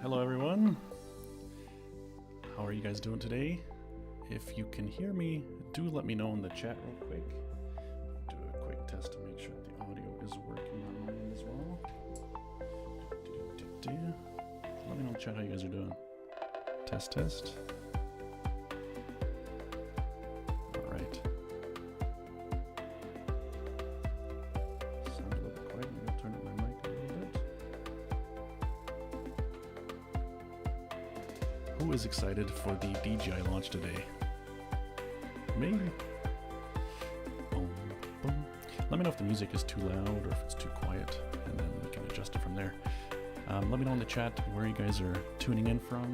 Hello everyone, how are you guys doing today? If you can hear me, do let me know in the chat real quick. Do a quick test to make sure the audio is working on my end as well. Let me know in the chat how you guys are doing. Test, test. Alright. Sound a little bit quiet, maybe I'll turn up my mic a little bit. Who is excited for the DJI launch today? Me? Boom, boom. Let me know if the music is too loud or if it's too quiet, and then we can adjust it from there. Let me know in the chat where you guys are tuning in from.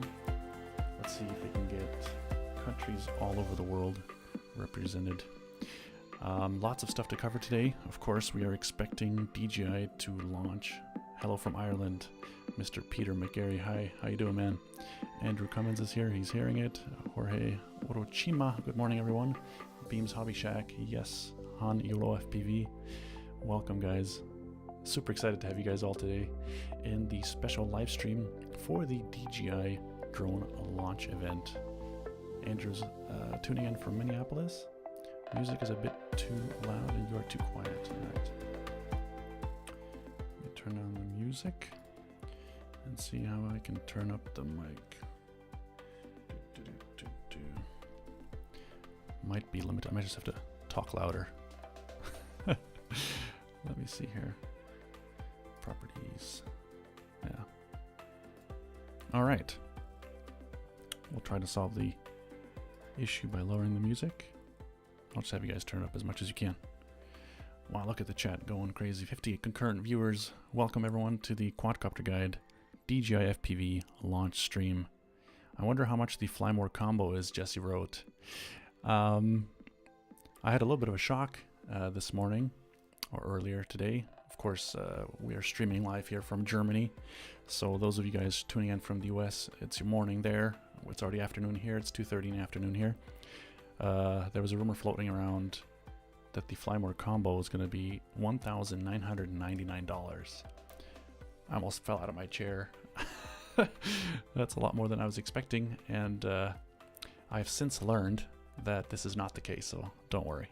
Let's see if we can get countries all over the world represented. Lots of stuff to cover today. Of course, we are expecting DJI to launch. Hello from Ireland, Mr. Peter McGarry. Hi, how you doing, man? Andrew Cummins is here. He's hearing it. Jorge Orochima. Good morning, everyone. Beams Hobby Shack. Yes. Han Euro FPV. Welcome, guys. Super excited to have you guys all today in the special live stream for the DJI Drone Launch event. Andrew's tuning in from Minneapolis. Music is a bit too loud and you are too quiet. All right. Let me turn down the music and see how I can turn up the mic. Might be limited. I might just have to talk louder. Let me see here. Properties. Yeah. All right. We'll try to solve the issue by lowering the music. I'll just have you guys turn it up as much as you can. Wow, look at the chat going crazy. 50 concurrent viewers. Welcome everyone to the Quadcopter Guide DJI FPV launch stream. I wonder how much the Fly More combo is, Jesse wrote. I had a little bit of a shock this morning or earlier today. Of course, we are streaming live here from Germany. So those of you guys tuning in from the US, it's your morning there. It's already afternoon here. It's 2:30 in the afternoon here. There was a rumor floating around that the Fly More combo is going to be $1,999. I almost fell out of my chair. That's a lot more than I was expecting, and I've since learned that this is not the case, so don't worry.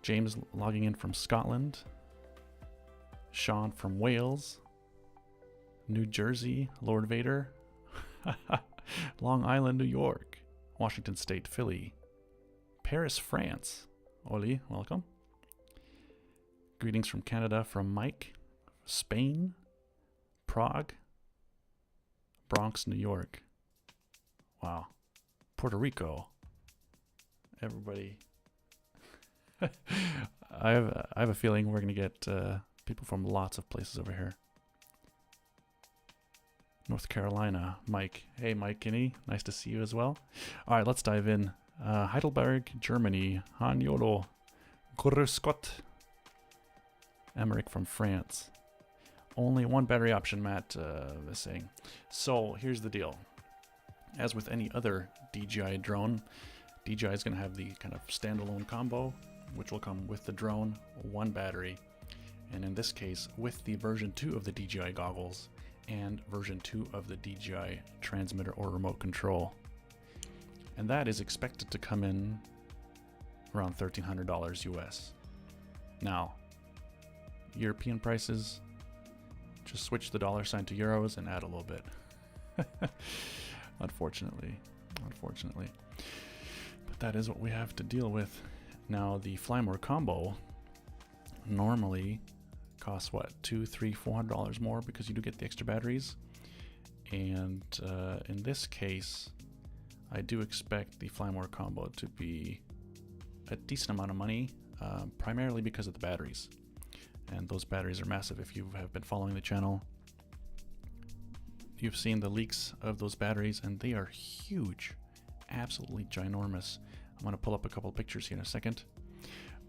James logging in from Scotland. Sean from Wales. New Jersey, Lord Vader. Long Island, New York. Washington State, Philly. Paris, France. Oli, welcome. Greetings from Canada from Mike. Spain. Prague. Bronx, New York. Wow. Puerto Rico. Everybody. I have a feeling we're going to get people from lots of places over here. North Carolina, Mike. Hey, Mike Kinney. Nice to see you as well. All right, let's dive in. Heidelberg, Germany. Han Yolo. Grüß Gott. Emmerich from France. Only one battery option, Matt is saying. So here's the deal. As with any other DJI drone, DJI is going to have the kind of standalone combo, which will come with the drone, one battery, and in this case, with the version 2 of the DJI goggles, and version 2 of the DJI transmitter or remote control. And that is expected to come in around $1,300 US. Now, European prices, just switch the dollar sign to euros and add a little bit. Unfortunately. But that is what we have to deal with. Now, the Fly More combo normally costs what, $200, $300, $400 more because you do get the extra batteries. And in this case, I do expect the Fly More combo to be a decent amount of money, primarily because of the batteries. And those batteries are massive. If you have been following the channel, you've seen the leaks of those batteries, and they are huge, absolutely ginormous. I'm going to pull up a couple of pictures here in a second.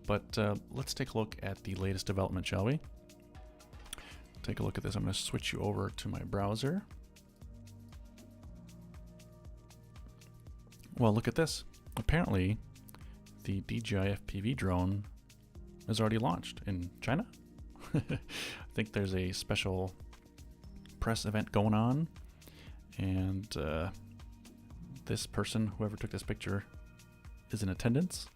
But let's take a look at the latest development, shall we? Take a look at this. I'm going to switch you over to my browser. Well, look at this. Apparently, the DJI FPV drone is already launched in China. I think there's a special press event going on, and this person, whoever took this picture, is in attendance.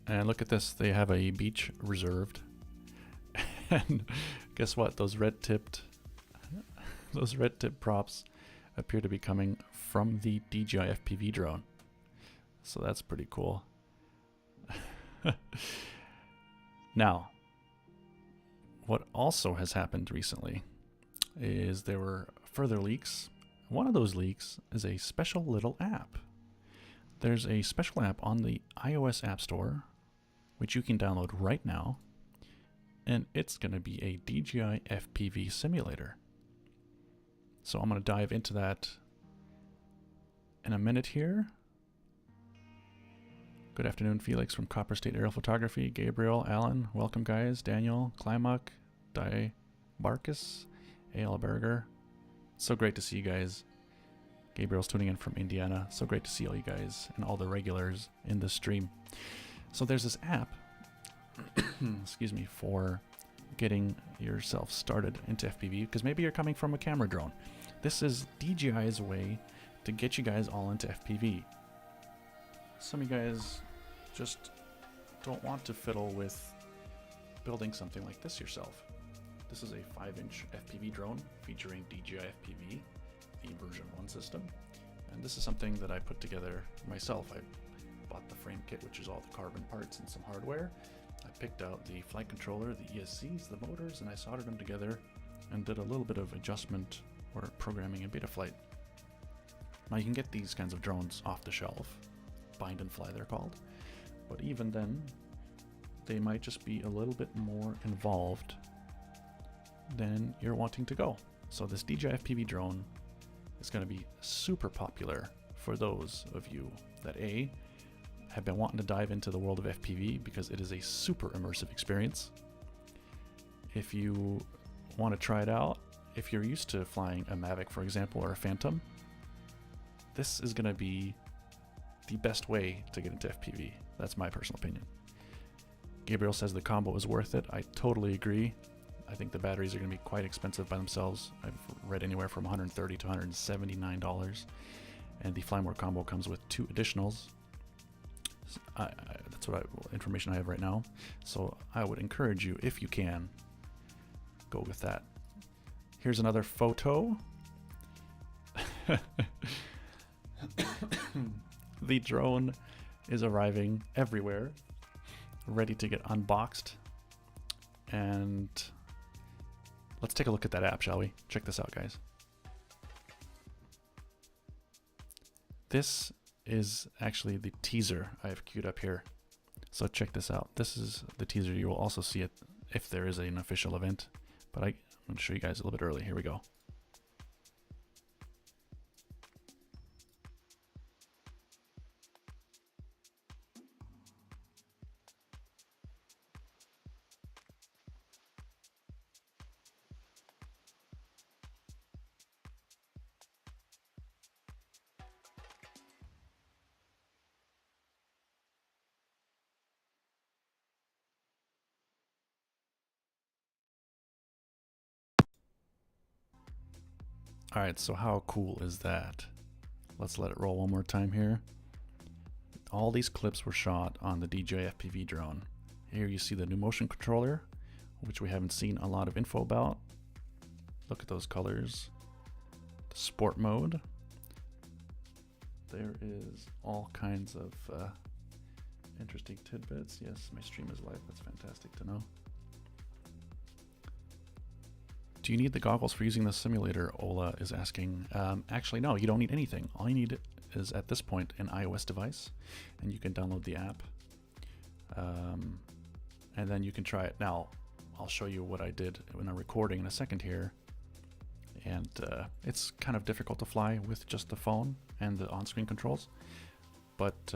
And look at this, they have a beach reserved. And guess what? Those red tipped props appear to be coming from the DJI FPV drone. So that's pretty cool. Now, what also has happened recently is there were further leaks. One of those leaks is a special little app. There's a special app on the iOS App Store, which you can download right now, and it's going to be a DJI FPV simulator. So I'm going to dive into that in a minute here. Good afternoon, Felix from Copper State Aerial Photography, Gabriel, Alan, welcome guys, Daniel, Climuck, Barkus, A.L. Berger. So great to see you guys. Gabriel's tuning in from Indiana. So great to see all you guys and all the regulars in the stream. So there's this app, excuse me, for getting yourself started into FPV, because maybe you're coming from a camera drone. This is DJI's way to get you guys all into FPV. Some of you guys just don't want to fiddle with building something like this yourself. This is a 5-inch FPV drone featuring DJI FPV, the version 1 system. And this is something that I put together myself. I bought the frame kit, which is all the carbon parts and some hardware. I picked out the flight controller, the ESCs, the motors, and I soldered them together and did a little bit of adjustment or programming in Betaflight. Now you can get these kinds of drones off the shelf. Bind and fly, they're called. But even then, they might just be a little bit more involved than you're wanting to go. So this DJI FPV drone is going to be super popular for those of you that A, have been wanting to dive into the world of FPV because it is a super immersive experience. If you want to try it out, if you're used to flying a Mavic, for example, or a Phantom, this is going to be the best way to get into FPV. That's my personal opinion. Gabriel says the combo is worth it. I totally agree. I think the batteries are going to be quite expensive by themselves. I've read anywhere from $130 to $179. And the Fly More combo comes with 2 additionals. That's what information I have right now. So I would encourage you, if you can, go with that. Here's another photo. The drone is arriving everywhere, ready to get unboxed. And let's take a look at that app, shall we? Check this out, guys. This is actually the teaser I have queued up here. So check this out. This is the teaser. You will also see it if there is an official event, but I'm going to show you guys a little bit early. Here we go. All right, so how cool is that? Let's let it roll one more time here. All these clips were shot on the DJI FPV drone. Here you see the new motion controller, which we haven't seen a lot of info about. Look at those colors. The sport mode. There is all kinds of interesting tidbits. Yes, my stream is live. That's fantastic to know. Do you need the goggles for using the simulator? Ola is asking. Actually, no, you don't need anything. All you need is, at this point, an iOS device, and you can download the app. And then you can try it. Now, I'll show you what I did in a recording in a second here. And it's kind of difficult to fly with just the phone and the on-screen controls. But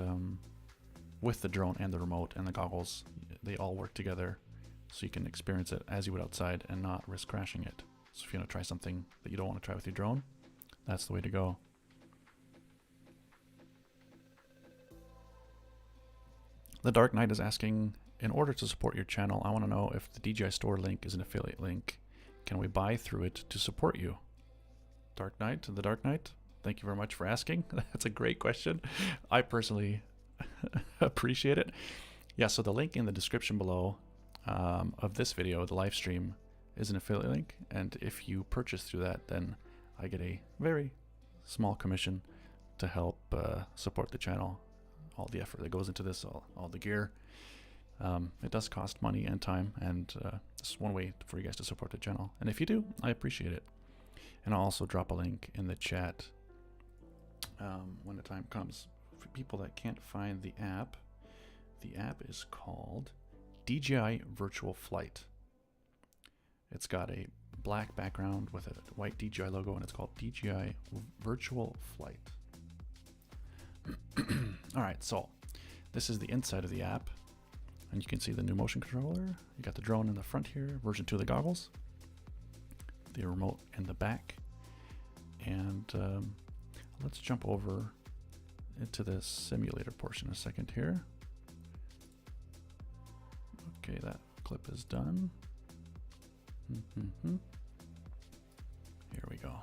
with the drone and the remote and the goggles, they all work together. So you can experience it as you would outside and not risk crashing it. So if you want to try something that you don't want to try with your drone, that's the way to go. The Dark Knight is asking, in order to support your channel, I want to know if the DJI Store link is an affiliate link. Can we buy through it to support you? Dark Knight, the Dark Knight, thank you very much for asking. That's a great question. I personally appreciate it. Yeah, so the link in the description below of this video, the live stream, is an affiliate link, and if you purchase through that, then I get a very small commission to help support the channel. All the effort that goes into this, all the gear. It does cost money and time, and this is one way for you guys to support the channel. And if you do, I appreciate it. And I'll also drop a link in the chat when the time comes. For people that can't find the app is called DJI Virtual Flight. It's got a black background with a white DJI logo, and it's called DJI Virtual Flight. All right, so this is the inside of the app, and you can see the new motion controller. You got the drone in the front here, version 2 of the goggles, the remote in the back, and let's jump over into the simulator portion a second here. Okay, that clip is done. Here we go.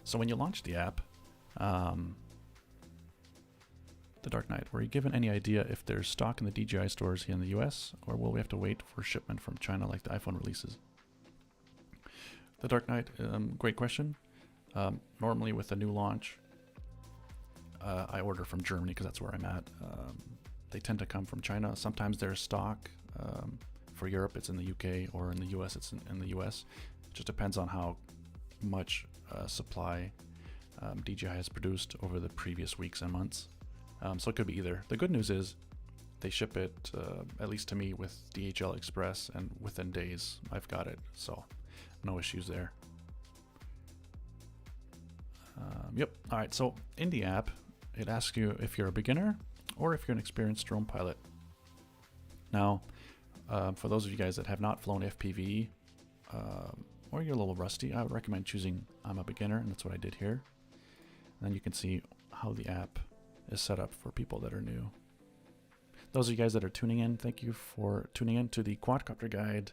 So when you launch the app, the Dark Knight, were you given any idea if there's stock in the DJI stores here in the US, or will we have to wait for shipment from China like the iPhone releases? The Dark Knight, great question. Normally with a new launch, I order from Germany because that's where I'm at. They tend to come from China. Sometimes there's stock. For Europe, it's in the UK, or in the US, it's in the US. It just depends on how much supply DJI has produced over the previous weeks and months. So it could be either. The good news is they ship it, at least to me, with DHL Express, and within days I've got it. So no issues there. Yep. All right. So in the app, it asks you if you're a beginner or if you're an experienced drone pilot. Now, for those of you guys that have not flown FPV, or you're a little rusty, I would recommend choosing I'm a beginner, and that's what I did here. And then you can see how the app is set up for people that are new. Those of you guys that are tuning in, thank you for tuning in to the Quadcopter Guide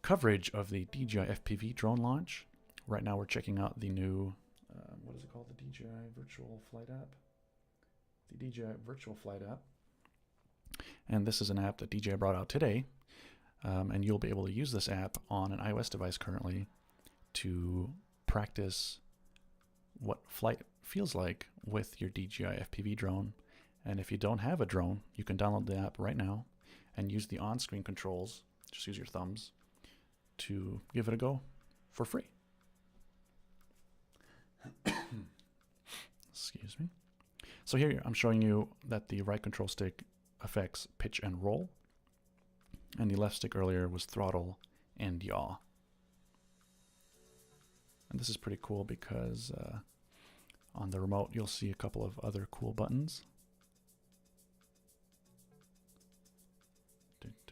coverage of the DJI FPV Drone Launch. Right now we're checking out the new, what is it called? The DJI Virtual Flight app? The DJI Virtual Flight app. And this is an app that DJI brought out today, and you'll be able to use this app on an iOS device currently to practice what flight feels like with your DJI FPV drone. And if you don't have a drone, you can download the app right now and use the on-screen controls, just use your thumbs, to give it a go for free. Excuse me. So here I'm showing you that the right control stick affects pitch and roll, and the left stick earlier was throttle and yaw. And this is pretty cool because on the remote you'll see a couple of other cool buttons.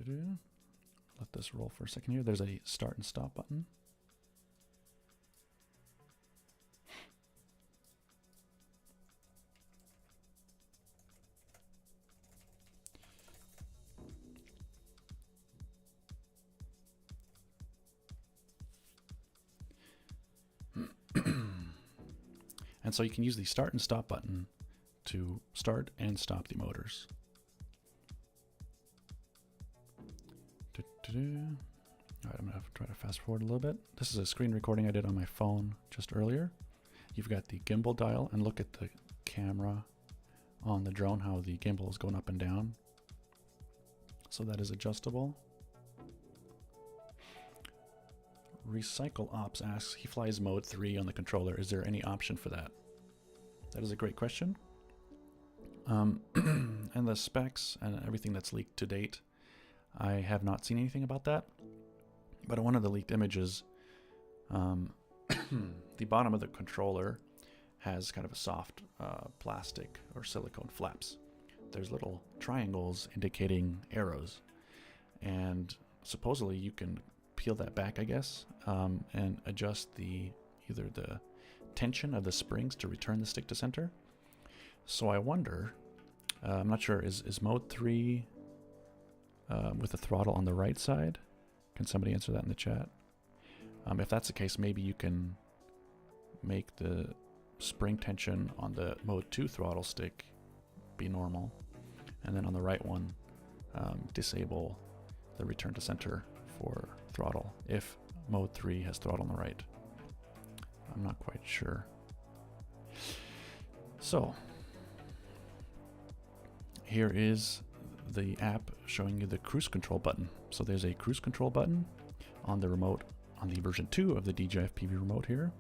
Let this roll for a second here. There's a start and stop button. And so you can use the start and stop button to start and stop the motors. All right, I'm gonna try to fast forward a little bit. This is a screen recording I did on my phone just earlier. You've got the gimbal dial, and look at the camera on the drone, how the gimbal is going up and down. So that is adjustable. Recycle Ops asks, he flies mode 3 on the controller. Is there any option for that? That is a great question. And the specs and everything that's leaked to date, I have not seen anything about that. But one of the leaked images, the bottom of the controller has kind of a soft plastic or silicone flaps. There's little triangles indicating arrows. And supposedly you can peel that back, I guess, and adjust either the tension of the springs to return the stick to center. So I wonder, I'm not sure, is mode 3 with the throttle on the right side? Can somebody answer that in the chat? If that's the case, maybe you can make the spring tension on the mode 2 throttle stick be normal, and then on the right one, disable the return to center for throttle if mode 3 has throttle on the right. I'm not quite sure. So here is the app showing you the cruise control button. So there's a cruise control button on the remote, on the version 2 of the DJI FPV remote here.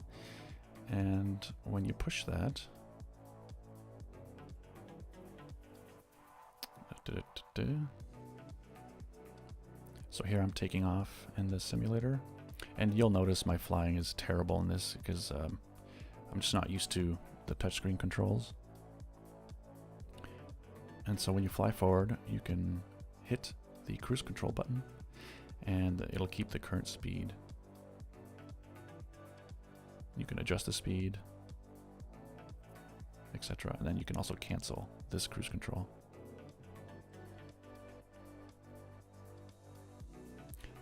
And when you push that, so here I'm taking off in the simulator, and you'll notice my flying is terrible in this because I'm just not used to the touchscreen controls. And so when you fly forward, you can hit the cruise control button and it'll keep the current speed. You can adjust the speed, etc. And then you can also cancel this cruise control.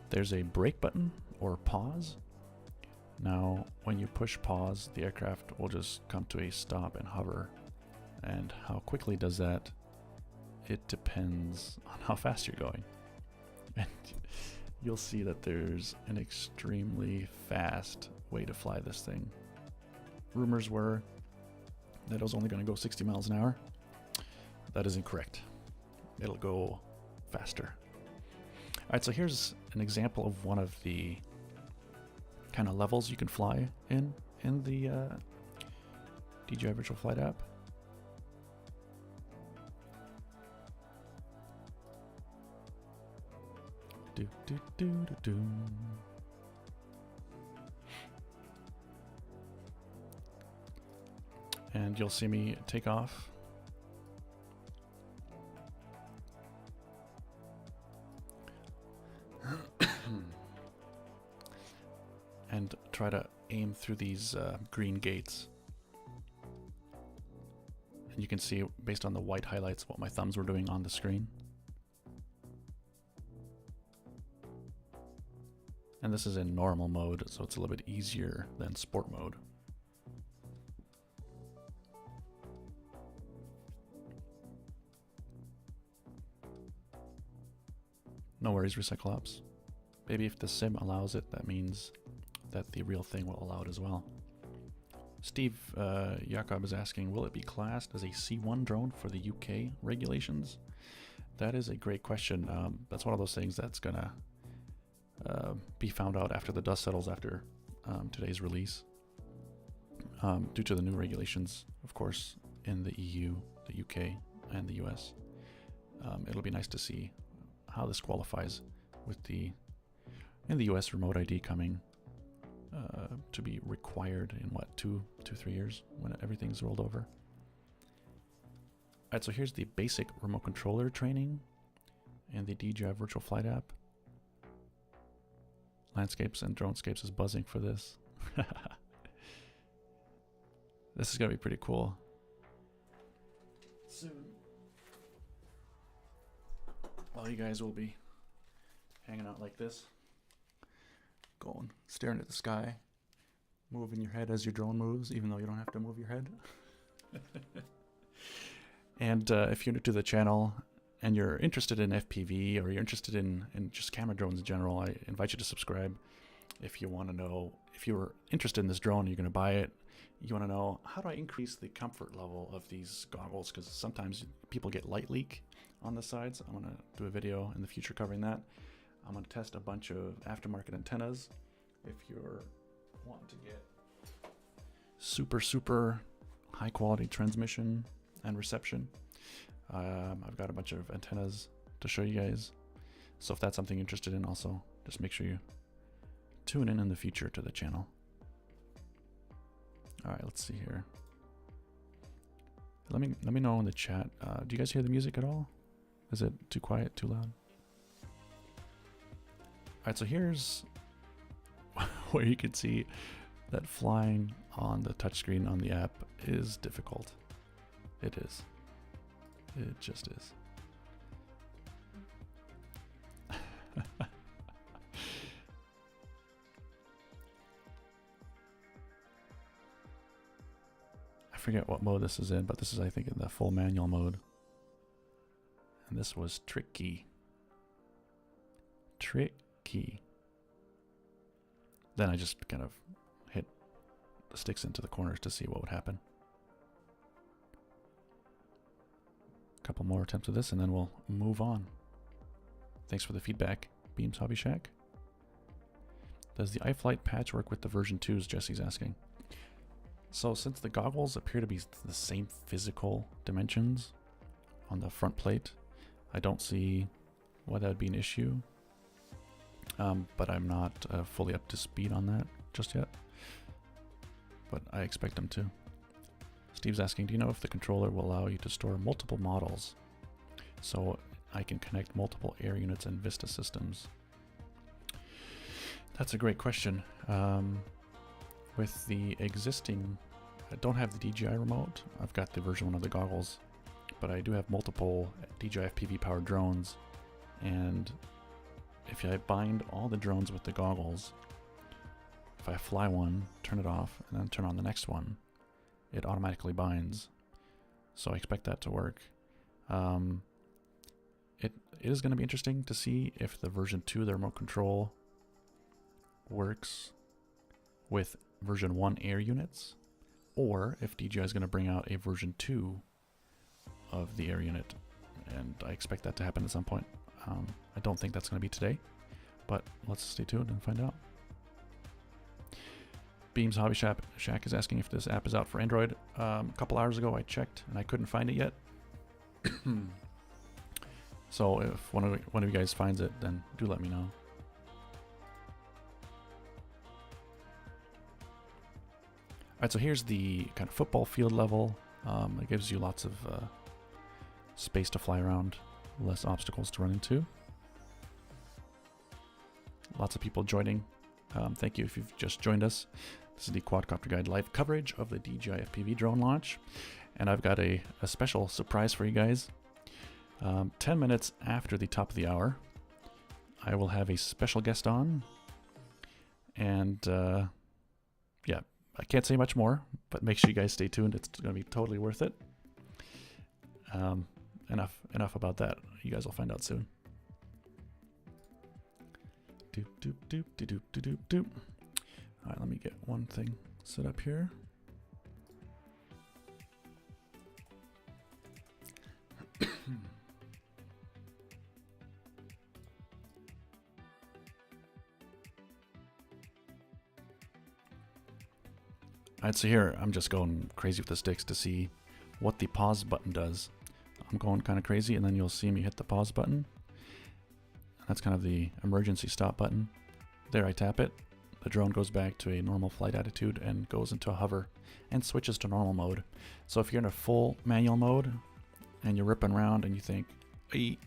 There's a brake button or pause. Now, when you push pause, the aircraft will just come to a stop and hover. And how quickly does that? It depends on how fast you're going. And you'll see that there's an extremely fast way to fly this thing. Rumors were that it was only going to go 60 miles an hour. That is incorrect. It'll go faster. All right, so here's an example of one of the kind of levels you can fly in the DJI Virtual Flight app. Do, do, do, do, do. And you'll see me take off. And try to aim through these green gates. And you can see, based on the white highlights, what my thumbs were doing on the screen. And this is in normal mode, so it's a little bit easier than sport mode. No worries, Recyclops. Maybe if the sim allows it, that means that the real thing will allow it as well. Steve Jakob is asking, will it be classed as a C1 drone for the UK regulations? That is a great question. That's one of those things that's gonna be found out after the dust settles after today's release. Due to the new regulations, of course, in the EU, the UK, and the US. It'll be nice to see how this qualifies with in the US remote ID coming to be required in what, 2-3 years when everything's rolled over. Alright, so here's the basic remote controller training and the DJI Virtual Flight app. Landscapes and Dronescapes is buzzing for this. This is gonna be pretty cool. Soon. Well, you guys will be hanging out like this, staring at the sky, moving your head as your drone moves, even though you don't have to move your head. And if you're new to the channel and you're interested in FPV, or you're interested in just camera drones in general, I invite you to subscribe. If you want to know, if you're interested in this drone, you're going to buy it, you want to know, how do I increase the comfort level of these goggles? Because sometimes people get light leak on the sides. I'm going to do a video in the future covering that. I'm going to test a bunch of aftermarket antennas. If you're wanting to get super high quality transmission and reception, I've got a bunch of antennas to show you guys. So if that's something you're interested in, also just make sure you tune in the future to the channel. All right, let's see here. Let me know in the chat. Do you guys hear the music at all? Is it too quiet, too loud? All right, so here's where you can see that flying on the touchscreen on the app is difficult. It is. It just is. I forget what mode this is in, but this is, I think, in the full manual mode. And this was tricky. Tricky. Then I just kind of hit the sticks into the corners to see what would happen. A couple more attempts of this and then we'll move on. Thanks for the feedback, Beams Hobby Shack. Does the iFlight patch work with the version 2s, Jesse's asking. So since the goggles appear to be the same physical dimensions on the front plate, I don't see why that would be an issue. But I'm not fully up to speed on that just yet. But I expect them to. Steve's asking, do you know if the controller will allow you to store multiple models so I can connect multiple air units and Vista systems? That's a great question. With the existing, I don't have the DJI remote. I've got the version 1 of the goggles, but I do have multiple DJI FPV powered drones. And if I bind all the drones with the goggles, if I fly one, turn it off, and then turn on the next one, it automatically binds. So I expect that to work. It is going to be interesting to see if the version 2 of the remote control works with version 1 air units, or if DJI is going to bring out a version 2 of the air unit. And I expect that to happen at some point. I don't think that's going to be today, but let's stay tuned and find out. Beams Hobby Shack is asking if this app is out for Android. A couple hours ago I checked and I couldn't find it yet. So if one of you guys finds it, then do let me know. Alright, so here's the kind of football field level. It gives you lots of space to fly around, less obstacles to run into. Lots of people joining. Thank you if you've just joined us. This is the Quadcopter Guide live coverage of the DJI FPV drone launch. And I've got a special surprise for you guys. 10 minutes after the top of the hour, I will have a special guest on. And yeah, I can't say much more, but make sure you guys stay tuned. It's going to be totally worth it. Enough about that. You guys will find out soon. Doop doop doop doop doop doop doop. All right, let me get one thing set up here. Alright, so here I'm just going crazy with the sticks to see what the pause button does. I'm going kind of crazy, and then you'll see me hit the pause button. That's kind of the emergency stop button. There, I tap it. The drone goes back to a normal flight attitude and goes into a hover and switches to normal mode. So if you're in a full manual mode and you're ripping around and you think, hey,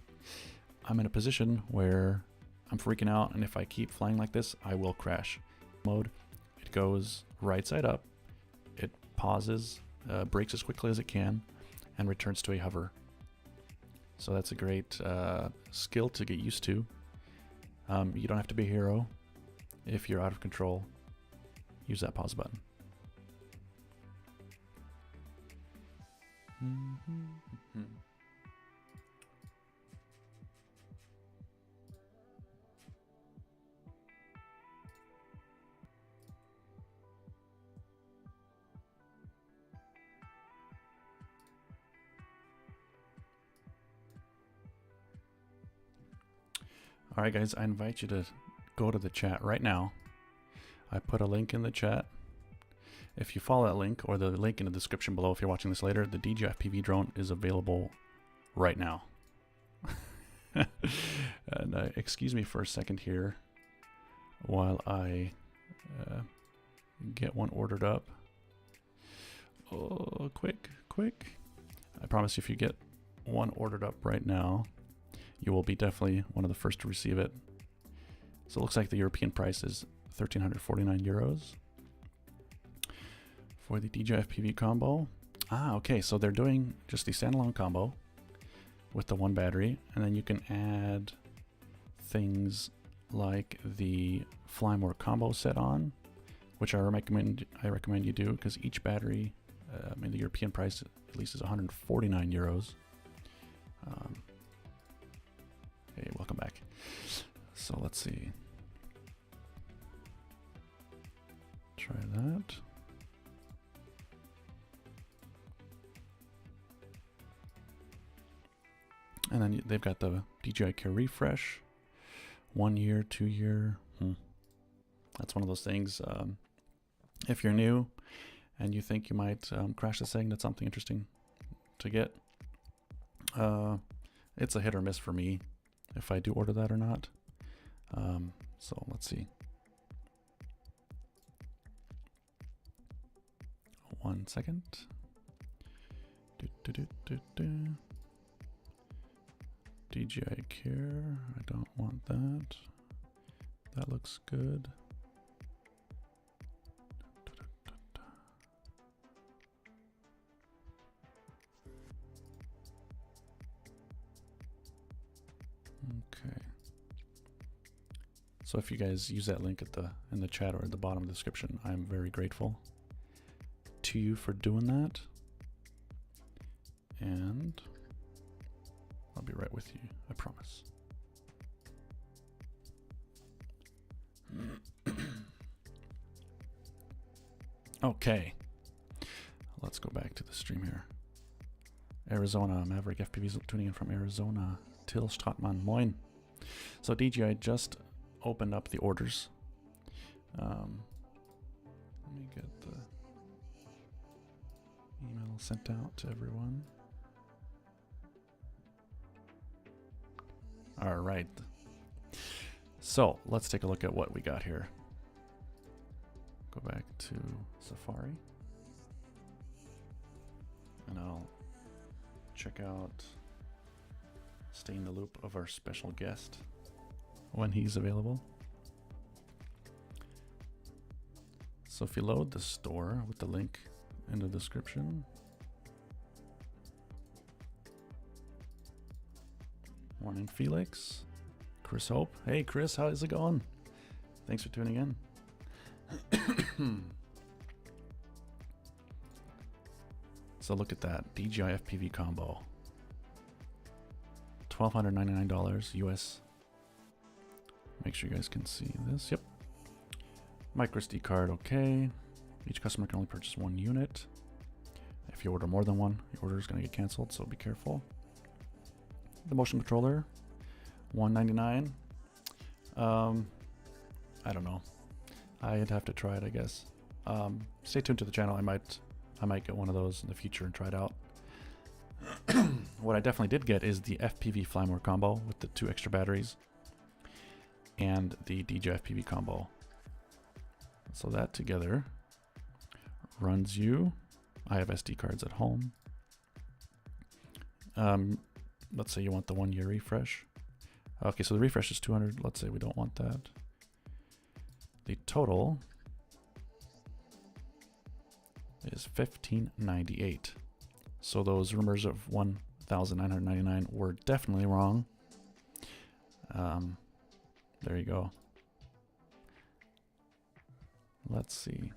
I'm in a position where I'm freaking out, and if I keep flying like this, I will crash. Mode, it goes right side up, it pauses, brakes as quickly as it can, and returns to a hover. So that's a great skill to get used to. You don't have to be a hero if you're out of control. use that pause button. All right, guys, I invite you to go to the chat right now. I put a link in the chat. If you follow that link, or the link in the description below if you're watching this later, the DJI FPV drone is available right now. And excuse me for a second here while I get one ordered up. Oh, quick. I promise you, if you get one ordered up right now, you will be definitely one of the first to receive it. So it looks like the European price is 1,349 euros for the DJI FPV combo. Okay, so they're doing just the standalone combo with the one battery, and then you can add things like the Fly More combo set on, which I recommend you do, because each battery, in the European price at least, is 149 euros. Hey, welcome back. So let's see. Try that. And then they've got the DJI Care Refresh, 1 year, 2 year. That's one of those things. If you're new and you think you might crash this thing, that's something interesting to get. It's a hit or miss for me if I do order that or not. So let's see. 1 second. DJI Care, I don't want that. That looks good. Okay. So if you guys use that link in the chat or at the bottom of the description, I'm very grateful to you for doing that. And I'll be right with you, I promise. Okay, let's go back to the stream here. Arizona, Maverick FPVs tuning in from Arizona. Till Stratman, moin. So DJI just opened up the orders. Let me get the email sent out to everyone. All right. So let's take a look at what we got here. Go back to Safari. And I'll check out, stay in the loop of our special guest when he's available. So if you load the store with the link in the description. Morning, Felix. Chris Hope. Hey, Chris, how's it going? Thanks for tuning in. So look at that DJI FPV combo. $1,299 US. Make sure you guys can see this. Yep. Micro SD card, okay. Each customer can only purchase 1 unit. If you order more than one, your order is going to get canceled, so be careful. The motion controller, $199. I don't know. I'd have to try it, I guess. Stay tuned to the channel. I might get one of those in the future and try it out. What I definitely did get is the FPV Fly More combo with the 2 extra batteries and the DJI FPV combo. So that together runs you. I have SD cards at home. Let's say you want the 1 year refresh. Okay, so the refresh is 200. Let's say we don't want that. The total is $1,598. So those rumors of $1,999 were definitely wrong. There you go. Let's see.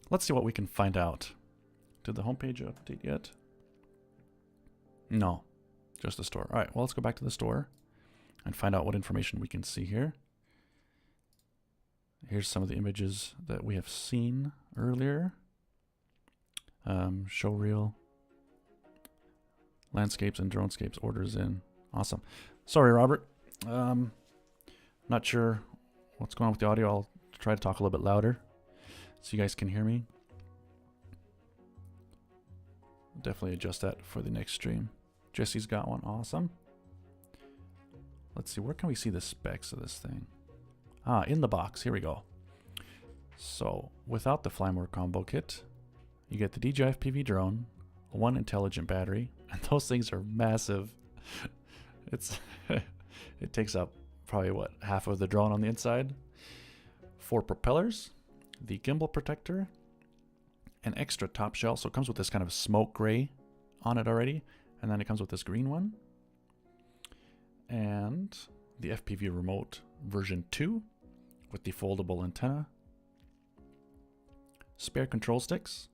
Let's see what we can find out. Did the homepage update yet? No, just the store. All right, well, let's go back to the store and find out what information we can see here. Here's some of the images that we have seen earlier. Show reel, landscapes and dronescapes, orders in. Awesome. Sorry, Robert. Not sure what's going on with the audio. I'll try to talk a little bit louder so you guys can hear me. Definitely adjust that for the next stream. Jesse's got one. Awesome. Let's see, where can we see the specs of this thing? Ah, in the box. Here we go. So, without the Flymore combo kit, you get the DJI FPV drone, one intelligent battery, and those things are massive. It takes up probably, what, half of the drone on the inside. 4 propellers, the gimbal protector, an extra top shell. So it comes with this kind of smoke gray on it already, and then it comes with this green one. And the FPV remote version 2 with the foldable antenna. Spare control sticks.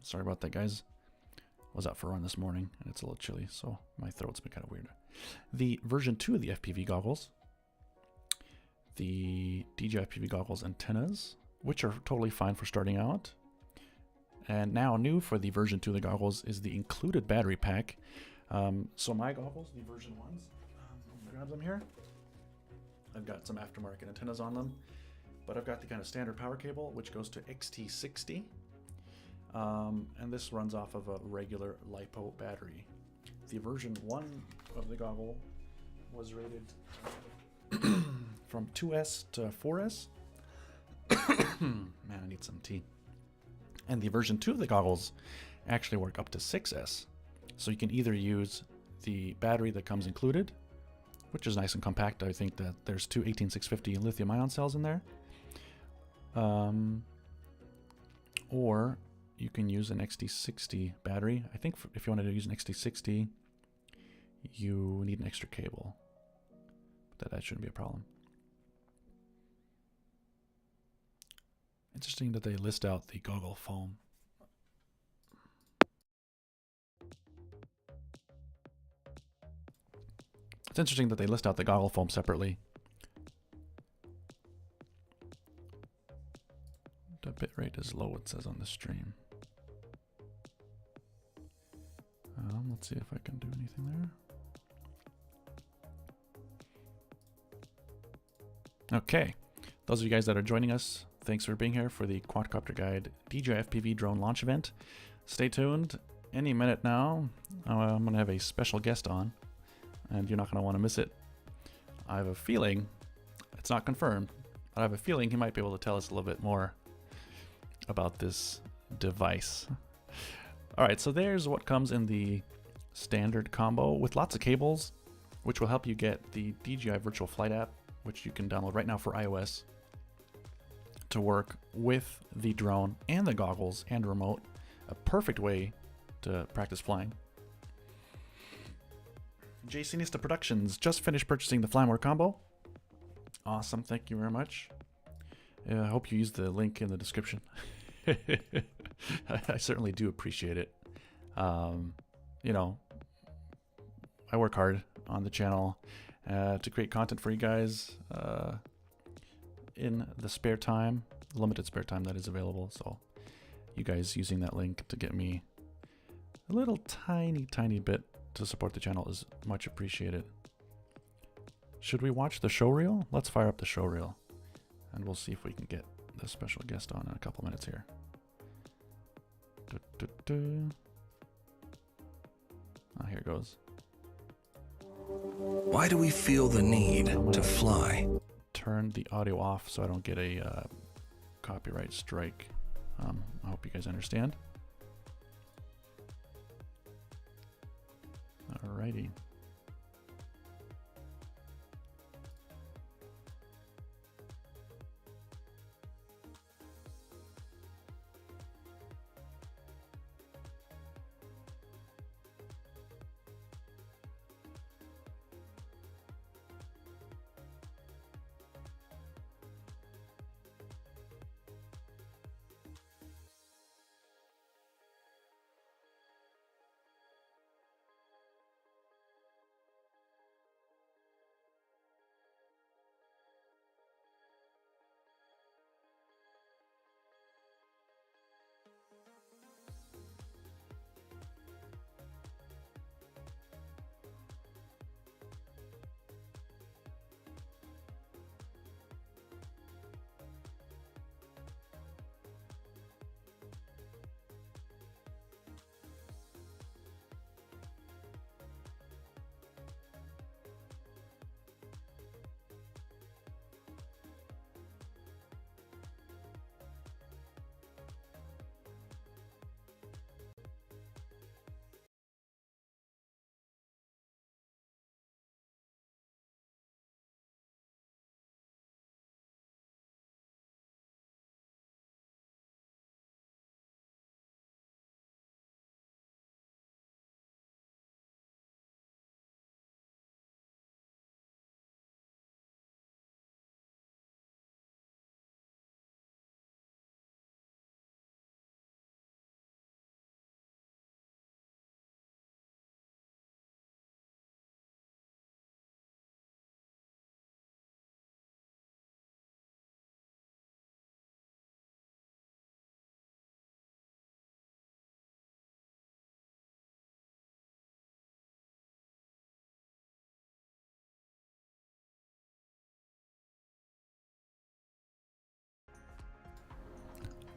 Sorry about that, guys. Was out for a run this morning and it's a little chilly, so my throat's been kind of weird. The version 2 of the FPV goggles. The DJI FPV goggles antennas, which are totally fine for starting out. And now new for the version 2 of the goggles is the included battery pack. So my goggles, the version 1s, grab them here. I've got some aftermarket antennas on them, but I've got the kind of standard power cable, which goes to XT60. And this runs off of a regular LiPo battery. The version 1 of the goggle was rated from 2S to 4S. Man, I need some tea. And the version 2 of the goggles actually work up to 6S. So you can either use the battery that comes included, which is nice and compact. I think that there's 2 18650 lithium ion cells in there. Or you can use an XT60 battery. I think if you wanted to use an XT60, you need an extra cable. But that shouldn't be a problem. Interesting that they list out the goggle foam. It's interesting that they list out the goggle foam separately. The bitrate is low, it says on the stream. Let's see if I can do anything there. Okay, those of you guys that are joining us, thanks for being here for the Quadcopter Guide DJI FPV Drone Launch event. Stay tuned. Any minute now, I'm going to have a special guest on, and you're not going to want to miss it. I have a feeling, it's not confirmed, but I have a feeling he might be able to tell us a little bit more about this device. All right, so there's what comes in the standard combo with lots of cables, which will help you get the DJI Virtual Flight app, which you can download right now for iOS, to work with the drone and the goggles and remote. A perfect way to practice flying. JCNista Productions just finished purchasing the Flymore combo. Awesome, thank you very much. I hope you use the link in the description. I certainly do appreciate it. You know, I work hard on the channel to create content for you guys in the spare time, limited spare time that is available. So you guys using that link to get me a little tiny bit to support the channel is much appreciated. Should we watch the show reel? Let's fire up the show reel and we'll see if we can get the special guest on in a couple minutes here. Oh, here it goes. Why do we feel the need to fly? Turn the audio off so I don't get a copyright strike. I hope you guys understand. Alrighty.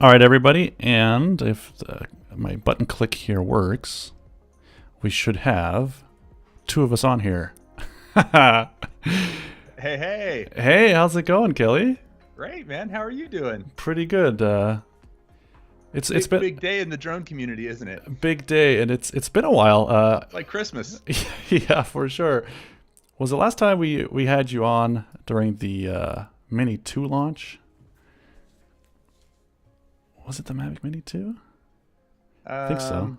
All right, everybody, and if my button click here works, we should have 2 of us on here. Hey, hey. Hey, how's it going, Kelly? Great, man. How are you doing? Pretty good. It's been big day in the drone community, isn't it? a big day, and it's been a while. It's like Christmas. Yeah, for sure. Was the last time we had you on during the Mini 2 launch? Was it the Mavic Mini 2? I think so.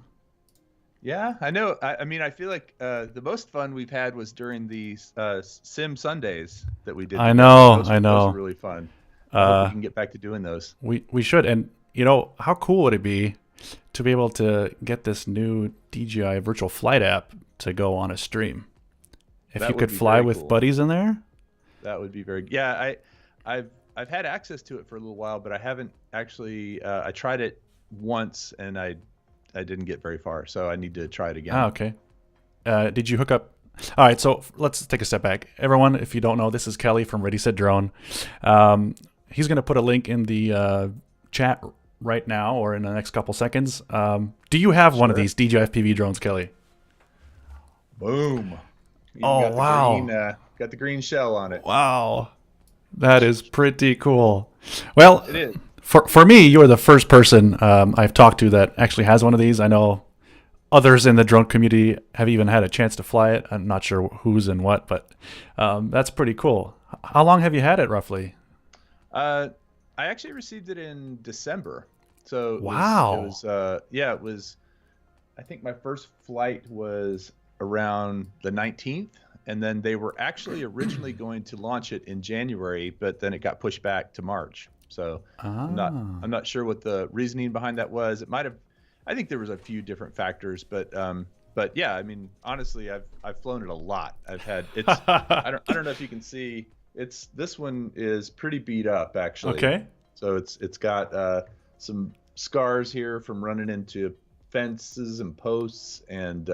Yeah, I know. I mean, I feel like the most fun we've had was during the Sim Sundays that we did. I know. Those were really fun. I hope we can get back to doing those. We should, and you know, how cool would it be to be able to get this new DJI virtual flight app to go on a stream? If That you would could be fly very with cool. buddies in there? That would be very. Yeah, I've had access to it for a little while, but I haven't actually. I tried it once and I didn't get very far, so I need to try it again. Ah, okay. Did you hook up? All right, so let's take a step back. Everyone, if you don't know, this is Kelly from Ready Set Drone. He's going to put a link in the chat right now or in the next couple seconds. Do you have one of Sure. these DJI FPV drones, Kelly? Boom. You Oh, got the wow. green, got the green shell on it. Wow. That is pretty cool. Well, It is. for me, you are the first person I've talked to that actually has one of these. I know others in the drone community have even had a chance to fly it. I'm not sure who's and what, but that's pretty cool. How long have you had it roughly? I actually received it in December. So Wow. it was yeah, it was. I think my first flight was around the 19th, and then they were actually originally going to launch it in January, but then it got pushed back to March. So I'm not sure what the reasoning behind that was. It might have. I think there was a few different factors, but yeah, I mean, honestly, I've flown it a lot. I've had it's. I don't know if you can see. This one is pretty beat up actually. Okay. So it's got some scars here from running into fences and posts, and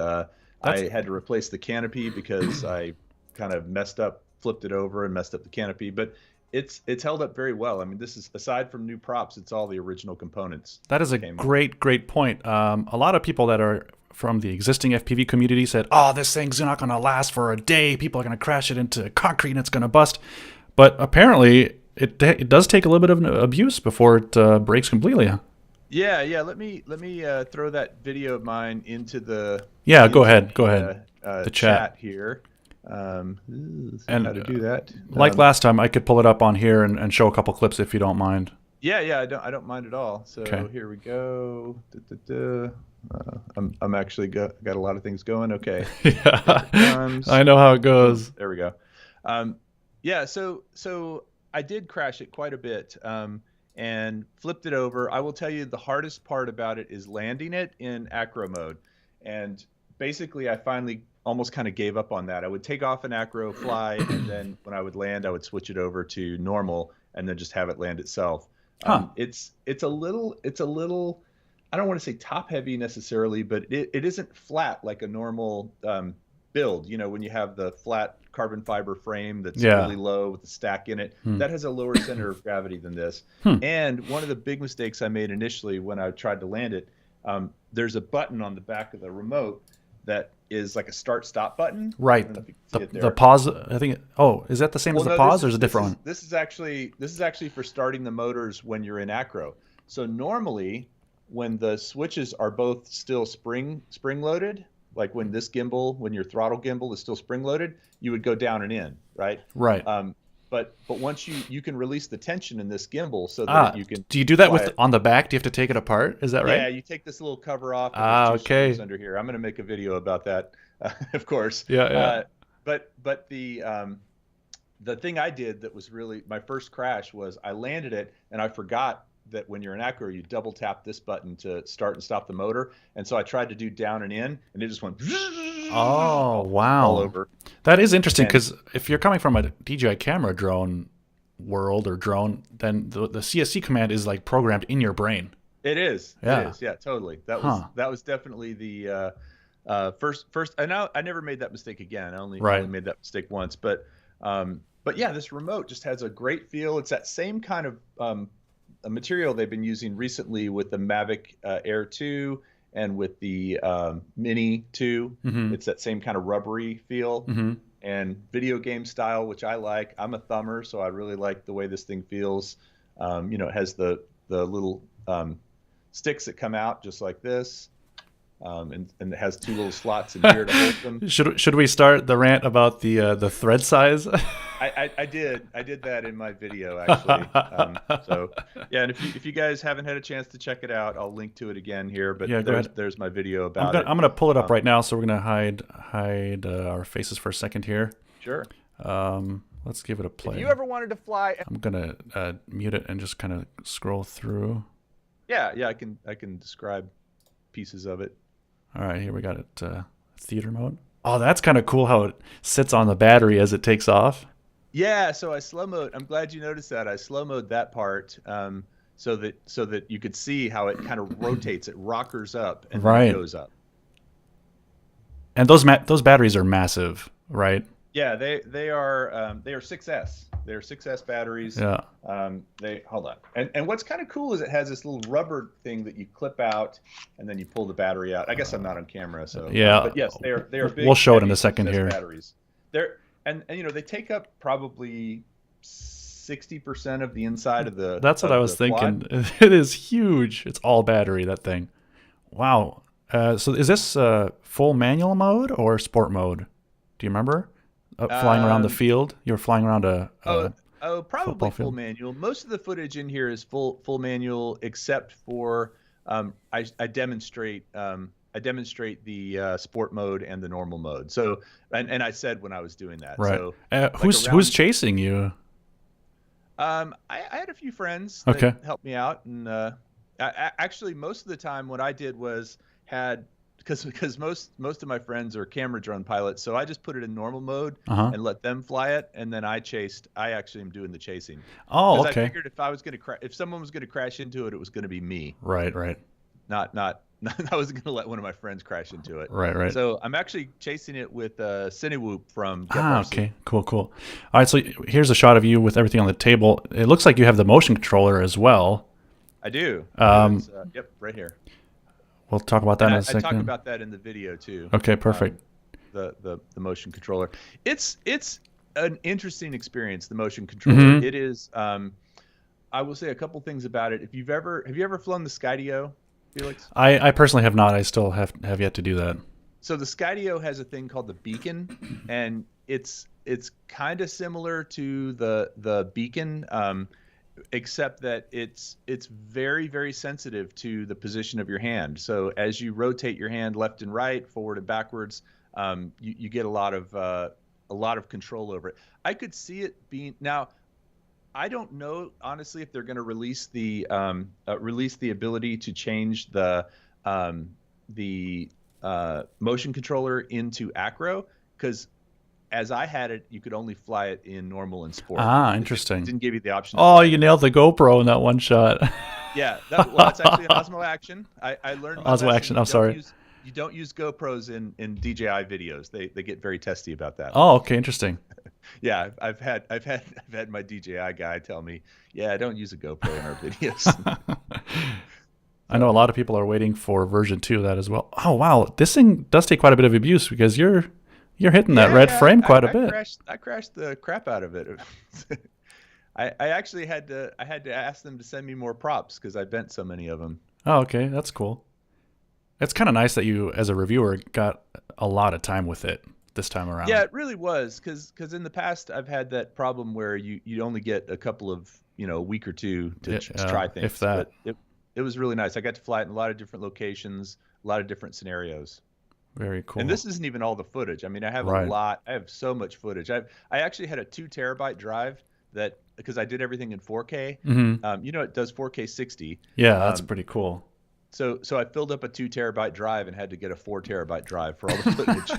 I had to replace the canopy because I kind of flipped it over and messed up the canopy. But it's held up very well. I mean, this is, aside from new props, it's all the original components. That is a great point. A lot of people that are from the existing FPV community said, "Oh, this thing's not going to last for a day. People are going to crash it into concrete and it's going to bust." But apparently, it does take a little bit of abuse before it breaks completely. Yeah. Let me throw that video of mine into the Go ahead. The chat here. And And, how to do that? Like last time, I could pull it up on here and show a couple clips if you don't mind. Yeah, I don't mind at all. So Okay. here we go. I'm actually got a lot of things going. Okay. Yeah, I know how it goes. There we go. Yeah, so I did crash it quite a bit and flipped it over. I will tell you the hardest part about it is landing it in acro mode. And basically, I finally almost kind of gave up on that. I would take off an acro fly, and then when I would land, I would switch it over to normal and then just have it land itself. It's a little I don't want to say top heavy necessarily, but it isn't flat like a normal build. You know, when you have the flat carbon fiber frame that's really low with the stack in it, that has a lower center of gravity than this. And one of the big mistakes I made initially when I tried to land it, there's a button on the back of the remote that is like a start-stop button. Right. I don't know if you can see it there. The pause. I think. Oh, is that the same as the pause, or is it a different one? This is actually for starting the motors when you're in acro. So normally, when the switches are both still spring loaded, like when your throttle gimbal is still spring loaded, you would go down and in, right? Right. But once you can release the tension in this gimbal so that you can. Do you do that fly it. on the back? Do you have to take it apart? Is that right? Yeah, you take this little cover off. And there's 2 okay. screws under here. I'm going to make a video about that, of course. Yeah. But the thing I did that was really my first crash was I landed it and I forgot that when you're in acro, you double tap this button to start and stop the motor. And so I tried to do down and in, and it just went. Oh, wow. All over. That is interesting because if you're coming from a DJI camera drone world or drone, then the CSC command is like programmed in your brain. It is. Yeah. It is. Yeah, totally. That was definitely the first. And I never made that mistake again. I only made that mistake once. But yeah, this remote just has a great feel. It's that same kind of a material they've been using recently with the Mavic Air 2 and with the Mini 2. Mm-hmm. It's that same kind of rubbery feel Mm-hmm. and video game style, which I like. I'm a thumber, so I really like the way this thing feels. It has the little sticks that come out just like this. And it has two little slots in here to hold them. Should we start the rant about the thread size? I did that in my video actually. So yeah, and if you guys haven't had a chance to check it out, I'll link to it again here. But Yeah, there's my video about it. I'm gonna pull it up right now, so we're gonna hide our faces for a second here. Sure. Let's give it a play. If you ever wanted to fly, I'm gonna mute it and just kind of scroll through. yeah, I can describe pieces of it. All right, here we got it. Theater mode. Oh, that's kind of cool how it sits on the battery as it takes off. Yeah, so I slow mode. I'm glad you noticed that. I slow mode that part so that you could see how it kind of rotates. It rockers up and then it goes up. And those batteries are massive, right? Yeah, they are 6S. They're 6S batteries. Yeah. Hold on. And what's kind of cool is it has this little rubber thing that you clip out and then you pull the battery out. I guess I'm not on camera, so yeah. But yes, they are big. We'll show it in a second 6S here. Batteries. And they take up probably 60% of the inside of the. That's what I was thinking. Quad. It is huge. It's all battery, that thing. Wow. So is this full manual mode or sport mode? Do you remember? Flying around the field? You were flying around probably full manual. Most of the footage in here is full manual, except for I demonstrate the sport mode and the normal mode. So and I said when I was doing that. Right. So who's chasing you? I had a few friends that helped me out, and actually most of the time what I did was because most of my friends are camera drone pilots, so I just put it in normal mode and let them fly it, and then I actually am doing the chasing. Oh, okay. I figured if someone was gonna crash into it, it was gonna be me. Right. Not I wasn't gonna let one of my friends crash into it. Right. So I'm actually chasing it with Cinewhoop from. Okay. Cool. All right. So here's a shot of you with everything on the table. It looks like you have the motion controller as well. I do. Yep, right here. We'll talk about that in a second. I talk about that in the video too. Okay, perfect. The motion controller. It's an interesting experience. The motion controller. Mm-hmm. It is. I will say a couple things about it. Have you ever flown the Skydio, Felix? I personally have not. I still have yet to do that. So the Skydio has a thing called the beacon, and it's kind of similar to the beacon. Except that it's very, very sensitive to the position of your hand. So as you rotate your hand left and right, forward and backwards, you get a lot of control over it. I could see it being now. I don't know honestly if they're going to release the ability to change the motion controller into acro, because as I had it, you could only fly it in normal and sport. Interesting. It didn't give you the option. Oh, you nailed the GoPro in that one shot. Yeah, that's actually an Osmo Action. I learned Osmo Action. I'm sorry. You don't use GoPros in DJI videos. They get very testy about that. Oh, okay, interesting. Yeah, I've had my DJI guy tell me, yeah, don't use a GoPro in our videos. I know a lot of people are waiting for version 2 of that as well. Oh wow, this thing does take quite a bit of abuse because you're hitting that red frame quite a bit. I crashed the crap out of it. I actually had to ask them to send me more props because I bent so many of them. Oh, okay, that's cool. It's kind of nice that you, as a reviewer, got a lot of time with it this time around. Yeah, it really was because in the past I've had that problem where you only get a couple of a week or two to try things. If that. But it was really nice. I got to fly it in a lot of different locations, a lot of different scenarios. Very cool. And this isn't even all the footage. I mean, I have a lot. I have so much footage. I actually had a 2 terabyte drive that because I did everything in 4K. Mm-hmm. It does 4K 60. Yeah, that's pretty cool. So I filled up a 2 terabyte drive and had to get a 4 terabyte drive for all the footage.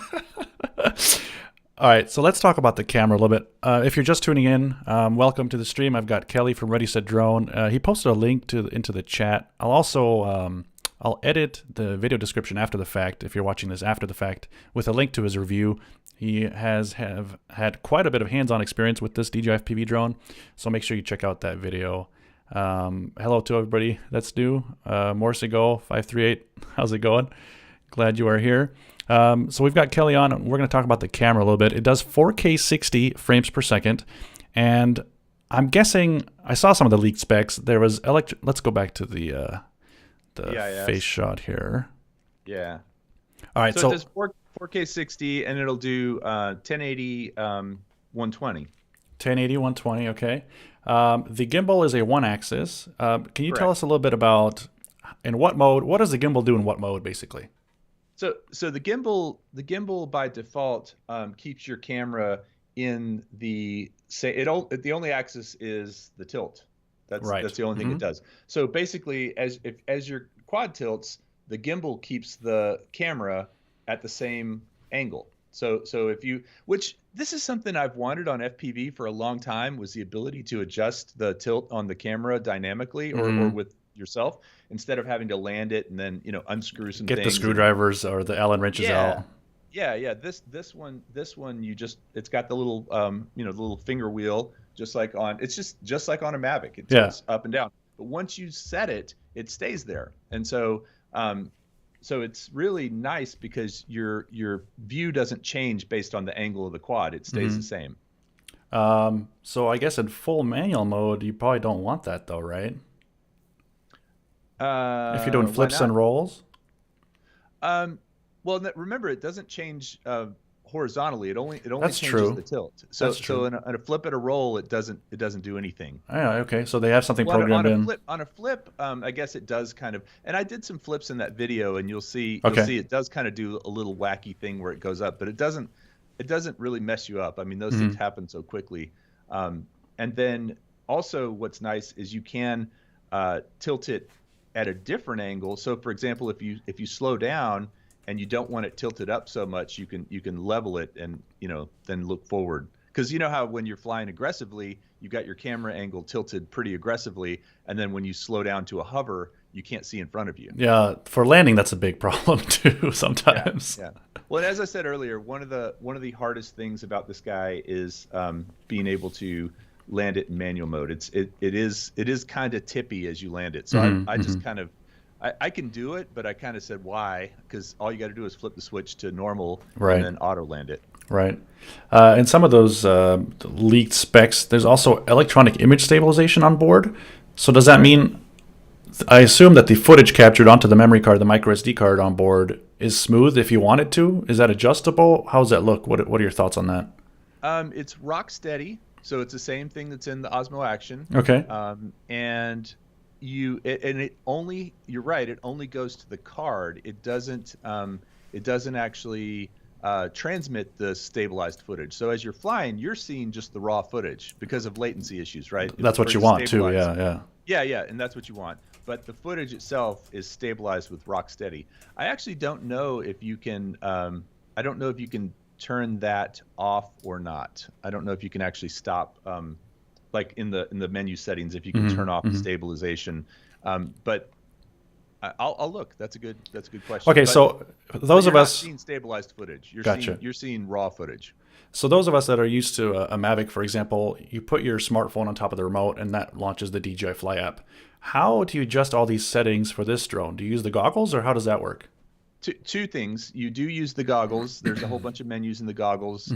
All right, so let's talk about the camera a little bit. If you're just tuning in, welcome to the stream. I've got Kelly from Ready Set Drone. He posted a link into the chat. I'll also I'll edit the video description after the fact, if you're watching this after the fact, with a link to his review. He have had quite a bit of hands-on experience with this DJI FPV drone, so make sure you check out that video. Hello to everybody that's new. Morsigo 538, how's it going? Glad you are here. So we've got Kelly on, and we're going to talk about the camera a little bit. It does 4K 60 frames per second, and I'm guessing I saw some of the leaked specs. There was Let's go back to the face shot here. Yeah. All right. So it does 4K 60, and it'll do 1080 120. 1080 120. Okay. The gimbal is a one-axis. Can you Correct. tell us a little bit about in what mode? What does the gimbal do in what mode, basically? So the gimbal by default keeps your camera in the the only axis is the tilt. That's the only thing it does. So basically, as your quad tilts, the gimbal keeps the camera at the same angle. So which this is something I've wanted on FPV for a long time, was the ability to adjust the tilt on the camera dynamically or with yourself, instead of having to land it and then unscrew some things. Get the screwdrivers or the Allen wrenches out. Yeah. This one it's got the little the little finger wheel, just like on a Mavic. It tilts up and down. But once you set it, it stays there. And so so it's really nice because your view doesn't change based on the angle of the quad. It stays the same. So I guess in full manual mode, you probably don't want that though, right? If you're doing flips and rolls? Well, remember, it doesn't change horizontally. It only That's changes true. the tilt. That's true. So in a flip and a roll, it doesn't do anything. Yeah, okay. So they have something programmed in. On a flip, I guess it does kind of. And I did some flips in that video, and you'll see it does kind of do a little wacky thing where it goes up, but it doesn't really mess you up. I mean, those things happen so quickly. And then also, what's nice is you can tilt it at a different angle. So for example, if you slow down and you don't want it tilted up so much, you can level it and then look forward. Because you know how when you're flying aggressively, you got your camera angle tilted pretty aggressively, and then when you slow down to a hover, you can't see in front of you. Yeah, for landing that's a big problem too sometimes. Yeah. Well, as I said earlier, one of the hardest things about this guy is being able to land it in manual mode. It is kind of tippy as you land it. So I just kind of I can do it, but I kind of said why, because all you got to do is flip the switch to normal and then auto land it. Right. In some of those leaked specs, there's also electronic image stabilization on board. So does that mean, I assume that the footage captured onto the memory card, the micro SD card on board, is smooth if you want it to? Is that adjustable? How does that look? What are your thoughts on that? It's rock steady. So it's the same thing that's in the Osmo Action. Okay. And you're right. It only goes to the card. It doesn't actually transmit the stabilized footage. So as you're flying, you're seeing just the raw footage because of latency issues, right? That's what you want too. Yeah. And that's what you want. But the footage itself is stabilized with rock steady. I actually don't know if you can. I don't know if you can turn that off or not. I don't know if you can actually stop, like in the menu settings, if you can turn off the stabilization. But I'll look. That's a good question. Okay, so those of us seeing stabilized footage. You're seeing raw footage. So those of us that are used to a Mavic, for example, you put your smartphone on top of the remote, and that launches the DJI Fly app. How do you adjust all these settings for this drone? Do you use the goggles, or how does that work? Two things. You do use the goggles. There's a whole bunch of menus in the goggles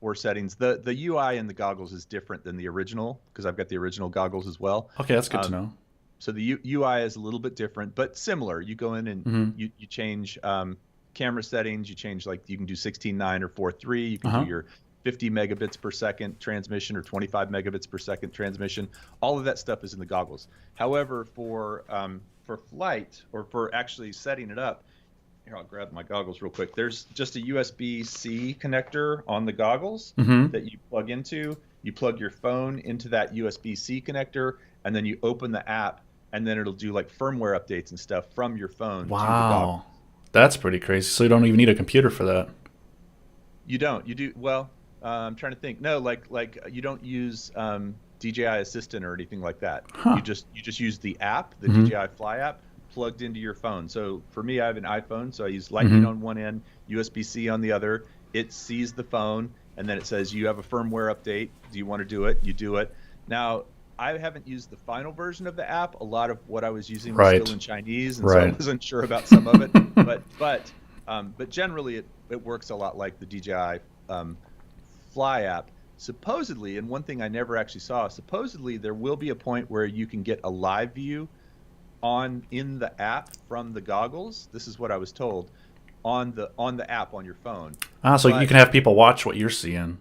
or settings. The UI in the goggles is different than the original, because I've got the original goggles as well. Okay, that's good to know. So the UI is a little bit different, but similar. You go in and you change camera settings. You change, like, you can do 16:9 or 4:3. You can do your 50 megabits per second transmission or 25 megabits per second transmission. All of that stuff is in the goggles. However, for flight, or for actually setting it up, here, I'll grab my goggles real quick. There's just a USB-C connector on the goggles that you plug into. You plug your phone into that USB-C connector, and then you open the app, and then it'll do like firmware updates and stuff from your phone to the goggles. That's pretty crazy. So you don't even need a computer for that. You don't. You do. Well, I'm trying to think. No, like you don't use DJI Assistant or anything like that. You just use the app, the DJI Fly app, plugged into your phone. So for me, I have an iPhone, so I use Lightning on one end, USB-C on the other. It sees the phone, and then it says, you have a firmware update. Do you want to do it? You do it. Now, I haven't used the final version of the app. A lot of what I was using was Right. still in Chinese, and so I Right. wasn't sure about some of it. But generally, it works a lot like the DJI Fly app. Supposedly, and one thing I never actually saw, supposedly there will be a point where you can get a live view in the app from the goggles. This is what I was told on the app on your phone. Ah, so you But can have people watch what you're seeing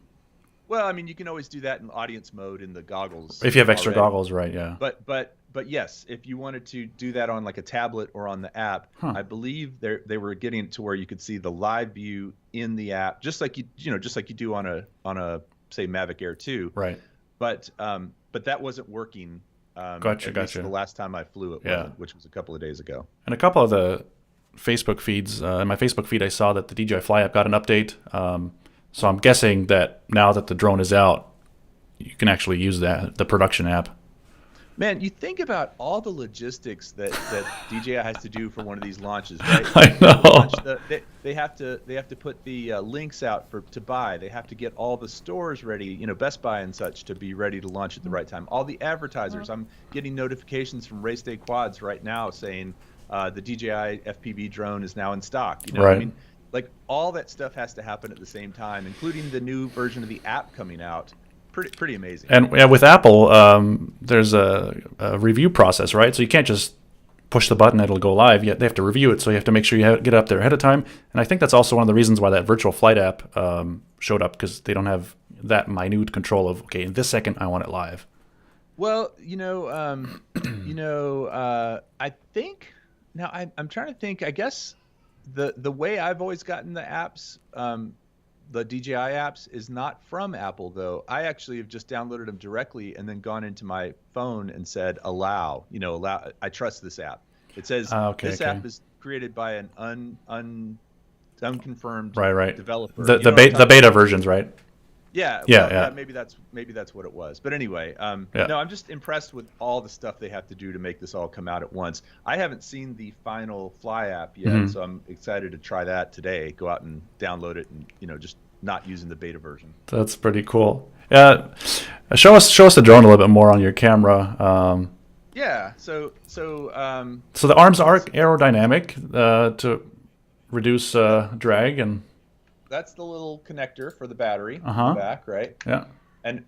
well, I mean, you can always do that in audience mode in the goggles if you have extra already. goggles, right? Yeah. But yes, if you wanted to do that on like a tablet or on the app, Huh. I believe they were getting it to where you could see the live view in the app, just like just like you do on a say Mavic Air 2. Right. But that wasn't working. Gotcha. At least Gotcha. the last time I flew, it Yeah. wasn't, which was a couple of days ago. And a couple of the Facebook feeds, in my Facebook feed, I saw that the DJI Fly app got an update. So I'm guessing that now that the drone is out, you can actually use the production app. Man, you think about all the logistics that DJI has to do for one of these launches, right? I know. They have to put the links out to buy. They have to get all the stores ready, Best Buy and such, to be ready to launch at the right time. All the advertisers. I'm getting notifications from Race Day Quads right now saying the DJI FPV drone is now in stock. Right. I mean, like all that stuff has to happen at the same time, including the new version of the app coming out. Pretty amazing. And yeah, with Apple, there's a review process, right? So you can't just push the button; it'll go live. They have to review it, so you have to make sure you get up there ahead of time. And I think that's also one of the reasons why that virtual flight app showed up, because they don't have that minute control of, okay, in this second I want it live. Well, I think now I'm trying to think. I guess the way I've always gotten the apps, the DJI apps, is not from Apple, though. I actually have just downloaded them directly and then gone into my phone and said allow. Allow. I trust this app. It says this app is created by an unconfirmed Right. developer. The beta versions, right? Yeah, Yeah. Maybe that's what it was. But anyway, Yeah. no, I'm just impressed with all the stuff they have to do to make this all come out at once. I haven't seen the final Fly app yet, so I'm excited to try that today. Go out and download it, and just not using the beta version. That's pretty cool. Yeah, show us the drone a little bit more on your camera. Yeah. So the arms are aerodynamic to reduce drag and. that's the little connector for the battery in Uh-huh. the back, right? Yeah. And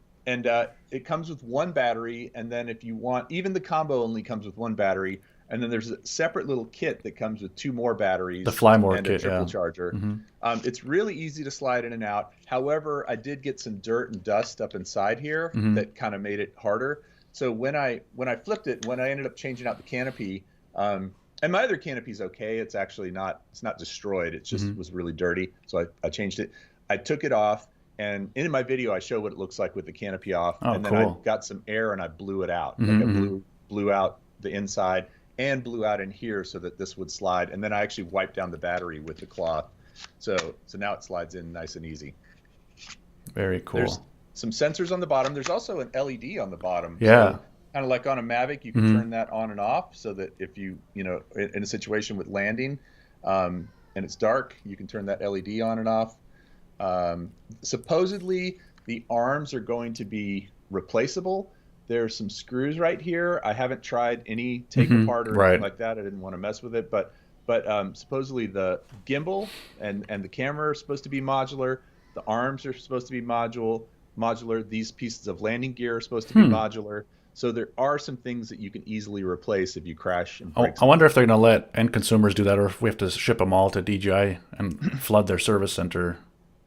it comes with one battery, and then if you want, even the combo only comes with one battery, and then there's a separate little kit that comes with two more batteries. The Fly More and kit, a triple yeah. charger. Mm-hmm. It's really easy to slide in and out. However, I did get some dirt and dust up inside here that kind of made it harder. So when I flipped it, when I ended up changing out the canopy, and my other canopy's okay. It's actually not destroyed. It just was really dirty. So I changed it. I took it off, and in my video I show what it looks like with the canopy off. Oh, and then cool. I got some air and I blew it out. Like I blew out the inside and blew out in here so that this would slide. And then I actually wiped down the battery with the cloth. So now it slides in nice and easy. Very cool. There's some sensors on the bottom. There's also an LED on the bottom. Yeah. So kind of like on a Mavic, you can turn that on and off so that if in a situation with landing and it's dark, you can turn that LED on and off. Supposedly, the arms are going to be replaceable. There's some screws right here. I haven't tried any take apart or anything like that. I didn't want to mess with it, but supposedly the gimbal and the camera are supposed to be modular. The arms are supposed to be modular. These pieces of landing gear are supposed to be modular. So there are some things that you can easily replace if you crash and break. I wonder if they're going to let end consumers do that, or if we have to ship them all to DJI and flood their service center.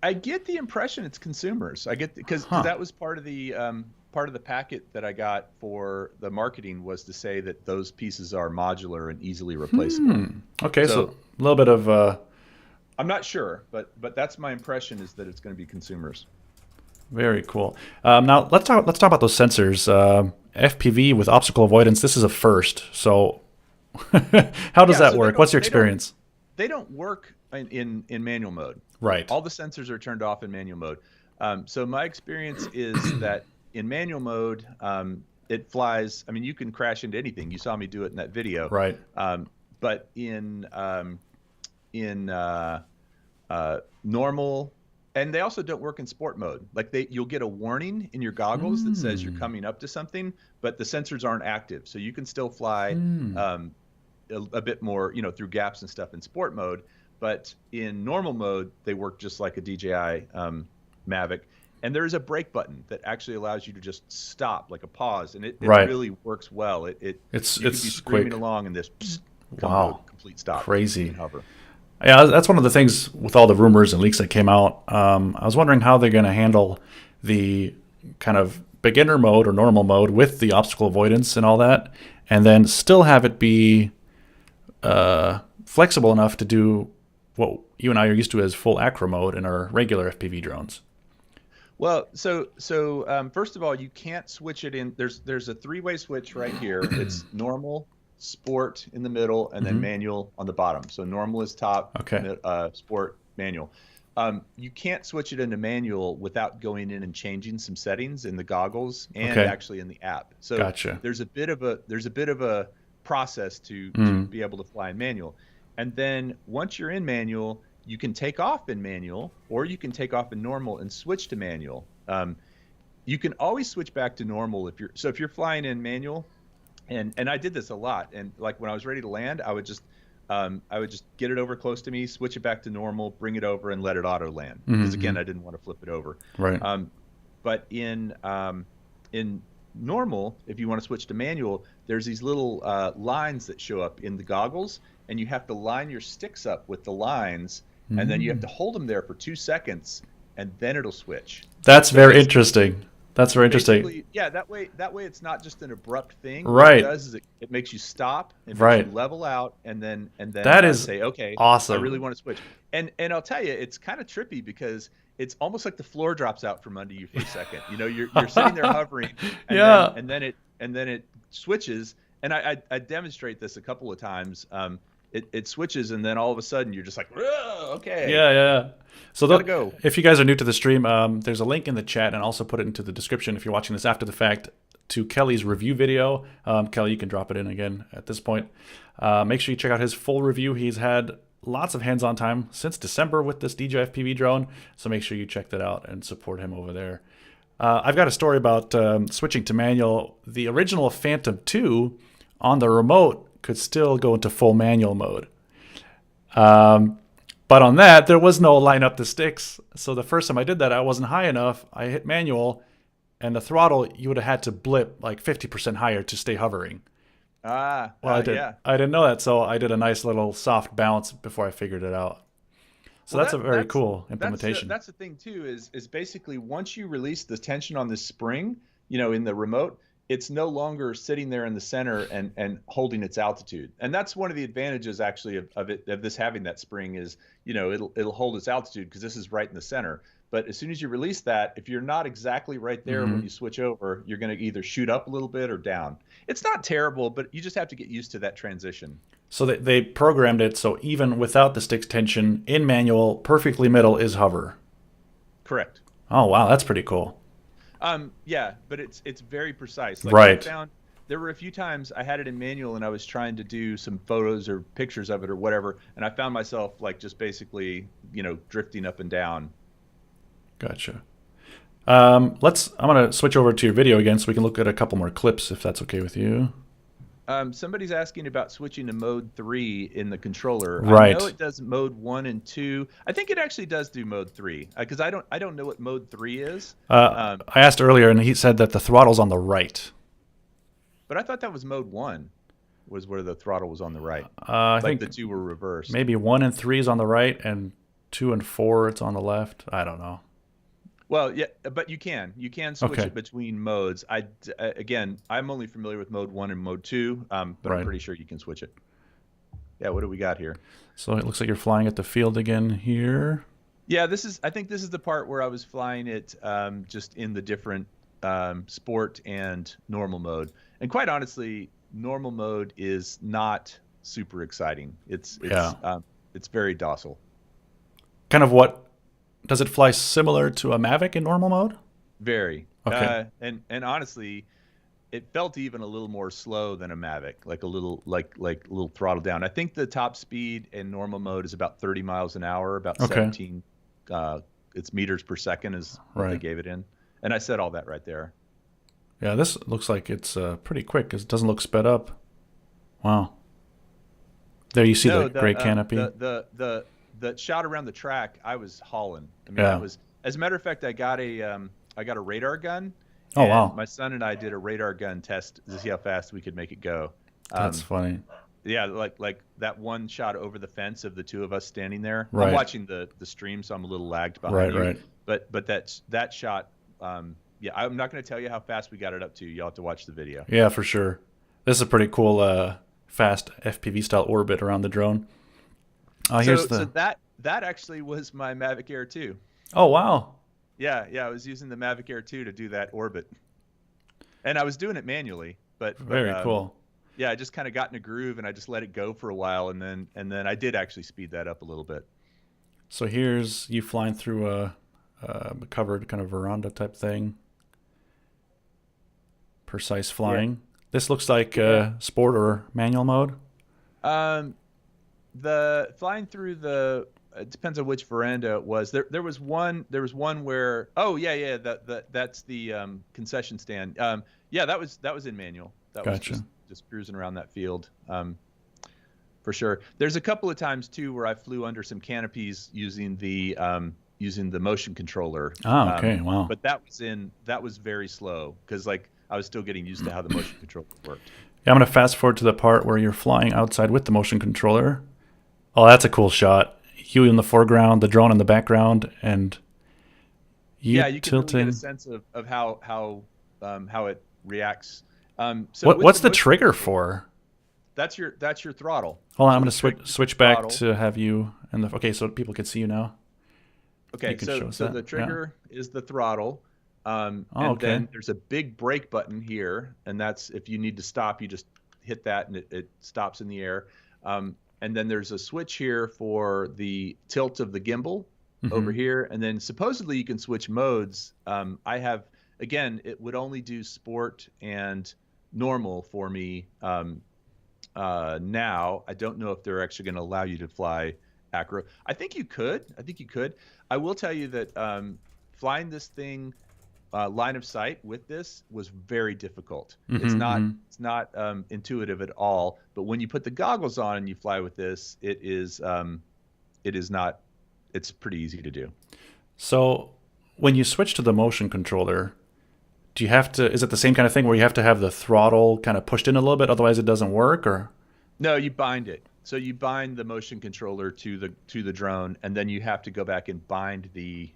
I get the impression it's consumers. I get because that was part of the packet that I got for the marketing, was to say that those pieces are modular and easily replaceable. Okay, so a little bit of. I'm not sure, but that's my impression, is that it's going to be consumers. Very cool. Now let's talk about those sensors. FPV with obstacle avoidance. This is a first. So how does that work? What's your experience? They don't work in manual mode. Right. All the sensors are turned off in manual mode. So my experience is that in manual mode, it flies. I mean, you can crash into anything. You saw me do it in that video. Right. But in normal And they also don't work in sport mode. Like you'll get a warning in your goggles that says you're coming up to something, but the sensors aren't active. So you can still fly a bit more, through gaps and stuff in sport mode. But in normal mode, they work just like a DJI Mavic. And there is a brake button that actually allows you to just stop, like a pause, and it really works well. You can be screaming quick. along and this come to a complete stop. Crazy. You can hover. Yeah, that's one of the things with all the rumors and leaks that came out. I was wondering how they're going to handle the kind of beginner mode or normal mode with the obstacle avoidance and all that, and then still have it be flexible enough to do what you and I are used to as full acro mode in our regular FPV drones. Well, so first of all, you can't switch it in. There's a 3-way switch right here. It's normal, sport in the middle, and then manual on the bottom. So normal is top, sport, manual. You can't switch it into manual without going in and changing some settings in the goggles and actually in the app. So there's a bit of a process to be able to fly in manual. And then once you're in manual, you can take off in manual, or you can take off in normal and switch to manual. You can always switch back to normal if you're flying in manual. And I did this a lot. And like when I was ready to land, I would just get it over close to me, switch it back to normal, bring it over, and let it auto land. Because again, I didn't want to flip it over. Right. But in normal, if you want to switch to manual, there's these little lines that show up in the goggles, and you have to line your sticks up with the lines, and then you have to hold them there for 2 seconds, and then it'll switch. That's very interesting. That's very interesting. Yeah, that way it's not just an abrupt thing. Right. What it does is it makes you stop, it makes you level out, and then that is say, okay, awesome. I really want to switch. And I'll tell you, it's kind of trippy because it's almost like the floor drops out from under you for a second. You're sitting there hovering, and then it switches. And I demonstrate this a couple of times. It switches, and then all of a sudden you're just like, okay. Yeah. So go. If you guys are new to the stream, there's a link in the chat, and I'll also put it into the description if you're watching this after the fact, to Kelly's review video. Kelly, you can drop it in again at this point. Make sure you check out his full review. He's had lots of hands-on time since December with this DJI FPV drone, so make sure you check that out and support him over there. I've got a story about switching to manual. The original Phantom 2 on the remote could still go into full manual mode. But on that, there was no line up the sticks. So the first time I did that, I wasn't high enough. I hit manual, and the throttle, you would have had to blip like 50% higher to stay hovering. I didn't know that, so I did a nice little soft bounce before I figured it out. So that's a very cool implementation. That's the thing too, is basically once you release the tension on this spring, in the remote, it's no longer sitting there in the center and holding its altitude. And that's one of the advantages actually of this having that spring is, it'll hold its altitude because this is right in the center. But as soon as you release that, if you're not exactly right there when you switch over, you're going to either shoot up a little bit or down. It's not terrible, but you just have to get used to that transition. So they programmed it so even without the stick's tension, in manual, perfectly middle is hover. Correct. Oh, wow, that's pretty cool. Yeah, but it's very precise. Right. There were a few times I had it in manual and I was trying to do some photos or pictures of it or whatever, and I found myself like just basically, drifting up and down. Gotcha. I'm gonna switch over to your video again so we can look at a couple more clips if that's okay with you. Somebody's asking about switching to mode 3 in the controller. Right. I know it does mode 1 and 2. I think it actually does do mode 3 because I don't know what mode 3 is. I asked earlier, and he said that the throttle's on the right. But I thought that was mode 1, was where the throttle was on the right. I think the 2 were reversed. Maybe 1 and 3 is on the right, and 2 and 4 it's on the left. I don't know. Well, yeah, but you can switch it between modes. Again, I'm only familiar with mode 1 and mode 2, but I'm pretty sure you can switch it. Yeah, what do we got here? So it looks like you're flying at the field again here. Yeah, I think this is the part where I was flying it just in the different sport and normal mode. And quite honestly, normal mode is not super exciting. It's very docile. Kind of what? Does it fly similar to a Mavic in normal mode? Very. Okay. And honestly, it felt even a little more slow than a Mavic, like a little little throttle down. I think the top speed in normal mode is about 30 miles an hour, about 17 it's meters per second is what they Right. gave it in, and I said all that right there. Yeah, this looks like it's pretty quick 'cause it doesn't look sped up. Wow. There you see No, the great canopy. the shot around the track, I was hauling. I mean, that Yeah. was, as a matter of fact, I got a radar gun, Oh, and wow. my son and I did a radar gun test to see how fast we could make it go. That's Um, funny. yeah, like that one shot over the fence of the two of us standing there. I'm Right. watching the stream, so I'm a little lagged Right, behind you. right. But that shot, yeah, I'm not going to tell you how fast we got it up to. You'll have to watch the video. Yeah, for sure. This is a pretty cool fast FPV style orbit around the drone. Here's So the that actually was my Mavic Air 2. Oh, wow. Yeah, I was using the Mavic Air 2 to do that orbit, and I was doing it manually. But Very cool. yeah, I just kind of got in a groove, and I just let it go for a while, and then I did actually speed that up a little bit. So here's you flying through a covered kind of veranda type thing. Precise flying. This looks like sport or manual mode. The flying through it depends on which veranda it was. There was one where, oh yeah, that's the concession stand. Yeah, that was in manual. That was Gotcha. just cruising around that field. For sure. There's a couple of times too where I flew under some canopies using the motion controller. Oh, okay. Wow. But that was very slow because like I was still getting used to how the motion controller worked. Yeah, I'm going to fast forward to the part where you're flying outside with the motion controller. Oh, that's a cool shot. You in the foreground, the drone in the background, and you You can really tilting. get a sense of how it reacts. So What's the motion trigger controller, for? that's your throttle. Hold on, I'm So going the to trigger is switch the back throttle. to have you and the okay, so people can see you now. Okay, You can show us so that. the trigger is the throttle, Oh, and okay. then there's a big brake button here, and that's if you need to stop, you just hit that, and it stops in the air. And then there's a switch here for the tilt of the gimbal over here, and then supposedly you can switch modes. I have, again, it would only do sport and normal for me now. I don't know if they're actually going to allow you to fly acro. I think you could. I will tell you that flying this thing line of sight with this was very difficult. It's not intuitive at all. But when you put the goggles on and you fly with this, it is not. It's pretty easy to do. So when you switch to the motion controller, do you have to? Is it the same kind of thing where you have to have the throttle kind of pushed in a little bit, otherwise it doesn't work? Or No, you bind it. So you bind the motion controller to the drone, and then you have to go back and bind the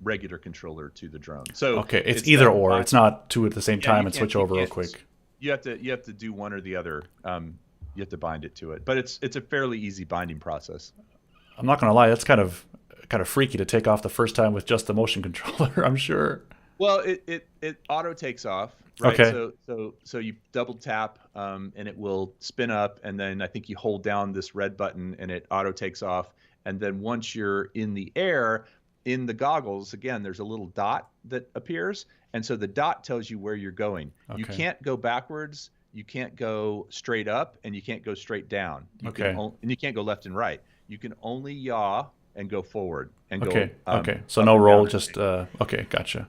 regular controller to the drone. So okay, it's either that or. bind- It's not two at the same Yeah, time you and can't- switch you over real can't- quick. You have to do one or the other. You have to bind it to it, but it's a fairly easy binding process. I'm not gonna lie, that's kind of freaky to take off the first time with just the motion controller. I'm sure. Well, it auto takes off, right? Okay. So you double tap, and it will spin up, and then I think you hold down this red button, and it auto takes off. And then once you're in the air, in the goggles, again, there's a little dot that appears, and so the dot tells you where you're going. You Okay. can't go backwards, you can't go straight up, and you can't go straight down. Okay. And you can't go left and right. You can only yaw and go forward and Okay. go. Okay. So up no and roll, down. just okay, gotcha.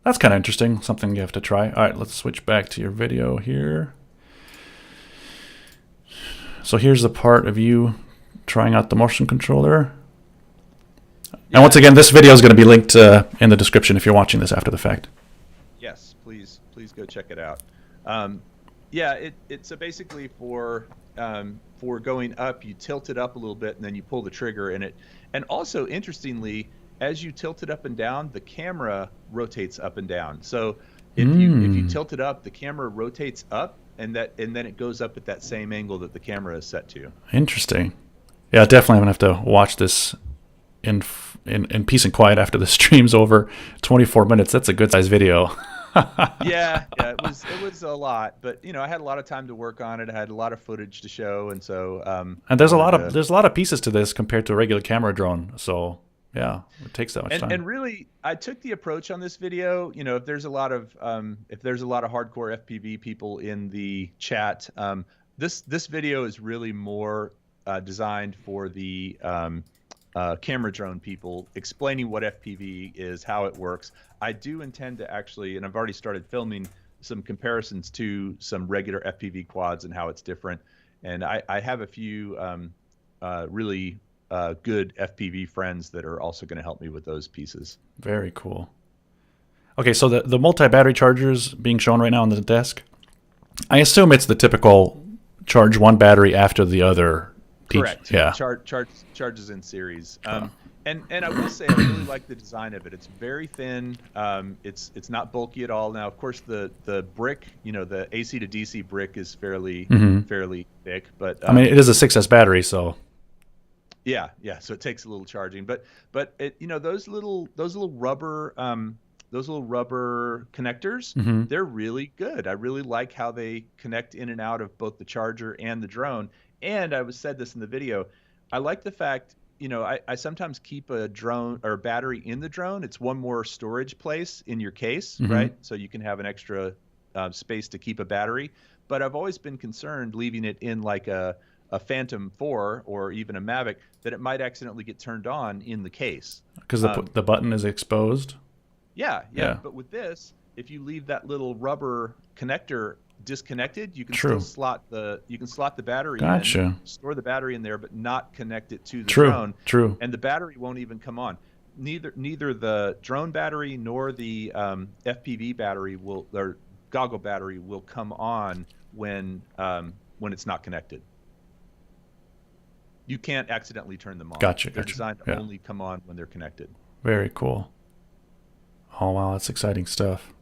That's kind of interesting. Something you have to try. All right, let's switch back to your video here. So here's the part of you trying out the motion controller. And once again, this video is going to be linked in the description if you're watching this after the fact. Yes, please go check it out. Yeah, it's so basically for going up, you tilt it up a little bit, and then you pull the trigger in it. And also, interestingly, as you tilt it up and down, the camera rotates up and down. So if you tilt it up, the camera rotates up, and then it goes up at that same angle that the camera is set to. Interesting. Yeah, definitely. I'm gonna have to watch this in peace and quiet after the stream's over. 24 minutes. That's a good size video. Yeah, it was a lot, but I had a lot of time to work on it. I had a lot of footage to show, and so And there's a lot of pieces to this compared to a regular camera drone. So yeah, it takes that much time. And really, I took the approach on this video. If there's a lot of hardcore FPV people in the chat, this video is really more designed for the camera drone people, explaining what FPV is, how it works. I do intend to actually, and I've already started filming some comparisons to some regular FPV quads and how it's different. And I have a few really good FPV friends that are also going to help me with those pieces. Very cool. Okay, so the multi-battery chargers being shown right now on the desk, I assume it's the typical charge one battery after the other. Correct. Yeah. Charges in series. And I will say I really like the design of it. It's very thin. It's not bulky at all. Now, of course, the brick, the AC to DC brick is fairly thick, but I mean, it is a 6S battery, so yeah. So it takes a little charging, but it, those little rubber connectors, they're really good. I really like how they connect in and out of both the charger and the drone. And I said this in the video, I like the fact, I sometimes keep a drone or battery in the drone. It's one more storage place in your case, right? So you can have an extra space to keep a battery. But I've always been concerned leaving it in like a Phantom 4 or even a Mavic that it might accidentally get turned on in the case. Because the button is exposed? Yeah. But with this, if you leave that little rubber connector disconnected, you can still slot the battery in, store the battery in there, but not connect it to the drone. True. And the battery won't even come on. Neither the drone battery nor the FPV battery or goggle battery will come on when it's not connected. You can't accidentally turn them on. Gotcha. They're designed to only come on when they're connected. Very cool. Oh wow, that's exciting stuff.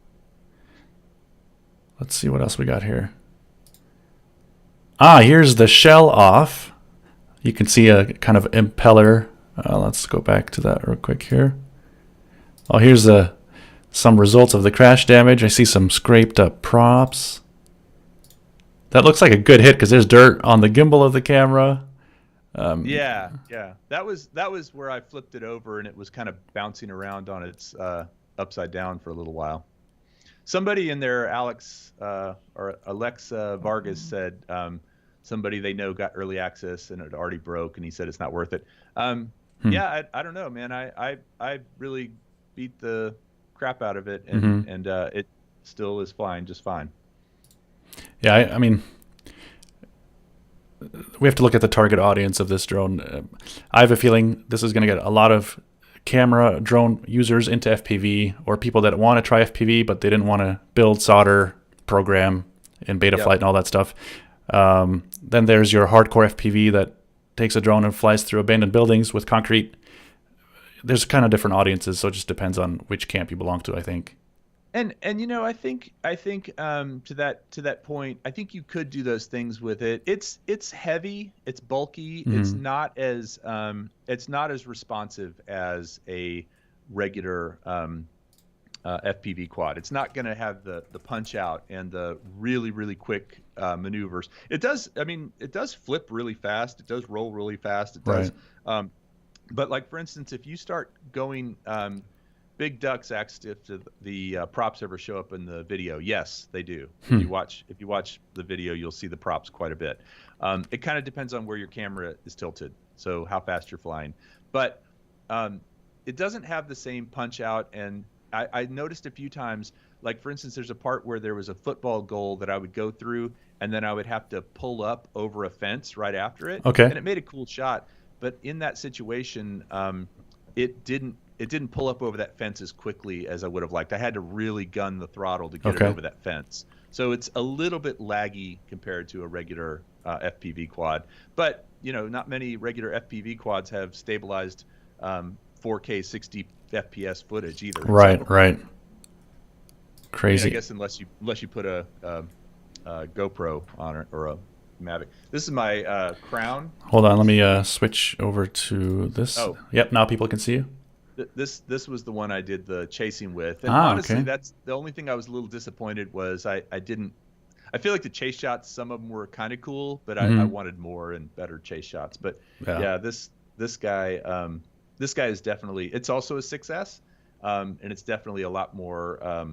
Let's see what else we got here. Here's the shell off. You can see a kind of impeller. Let's go back to that real quick here. Oh, here's some results of the crash damage. I see some scraped up props. That looks like a good hit because there's dirt on the gimbal of the camera. Yeah. That was where I flipped it over and it was kind of bouncing around on its upside down for a little while. Somebody in there, Alex Vargas said somebody they know got early access and it already broke, and he said it's not worth it. Yeah, I don't know, man. I really beat the crap out of it, and it still is flying just fine. Yeah, I mean, we have to look at the target audience of this drone. I have a feeling this is going to get a lot of camera drone users into FPV, or people that want to try FPV but they didn't want to build, solder, program in beta flight and all that stuff. Then there's your hardcore FPV that takes a drone and flies through abandoned buildings with concrete. There's kind of different audiences, so it just depends on which camp you belong to, I think. And I think to that point, I think you could do those things with it. It's heavy, it's bulky, it's not as responsive as a regular FPV quad. It's not going to have the punch out and the really quick maneuvers. It does flip really fast. It does roll really fast. It does. Right. But like for instance, if you start going big ducks ask if the props ever show up in the video. Yes, they do. If you watch the video, you'll see the props quite a bit. It kind of depends on where your camera is tilted, so how fast you're flying. But it doesn't have the same punch out. And I noticed a few times, like for instance, there's a part where there was a football goal that I would go through, and then I would have to pull up over a fence right after it. Okay. And it made a cool shot. But in that situation, it didn't pull up over that fence as quickly as I would have liked. I had to really gun the throttle to get it over that fence. So it's a little bit laggy compared to a regular FPV quad. But, not many regular FPV quads have stabilized 4K 60 FPS footage either. Right. Crazy. I guess unless you put a GoPro on it or a Mavic. This is my crown. Hold on, let me switch over to this. Oh. Yep, now people can see you. This was the one I did the chasing with, and honestly, that's the only thing I was a little disappointed was I feel like the chase shots, some of them were kind of cool, but I wanted more and better chase shots. But yeah this guy is definitely, it's also a 6S, and it's definitely a lot more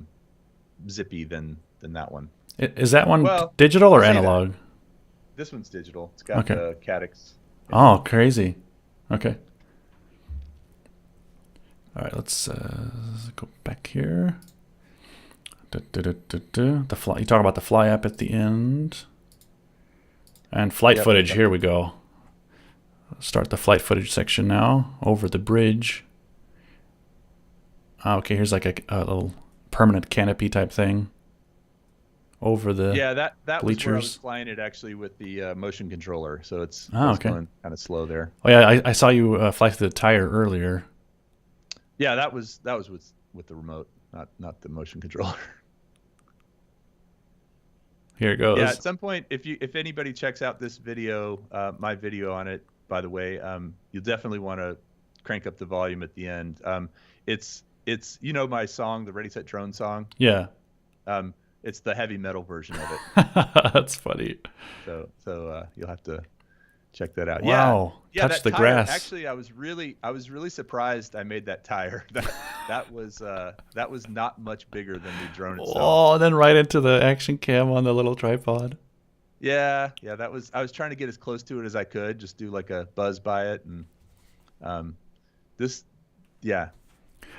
zippy than that one. Is that one digital or analog? That. This one's digital. It's got the Caddx. Oh, crazy. Okay. All right, let's go back here. The fly. You talk about the fly app at the end. And flight footage. Here we go. Start the flight footage section now. Over the bridge. Okay, here's like a little permanent canopy type thing. Over the that bleachers. was where I was flying it actually with the motion controller, so it's okay. going kind of slow there. Oh yeah, I saw you fly through the tire earlier. Yeah, that was with the remote, not the motion controller. Here it goes. Yeah, at some point, if anybody checks out this video, my video on it, by the way, you'll definitely want to crank up the volume at the end. It's my song, the Ready Set Drone song. Yeah. It's the heavy metal version of it. That's funny. So you'll have to check that out. Wow. Yeah, Touch that the tire, grass. Actually, I was really surprised I made that tire. That was not much bigger than the drone itself. Oh, and then right into the action cam on the little tripod. Yeah, I was trying to get as close to it as I could, just do like a buzz by it, and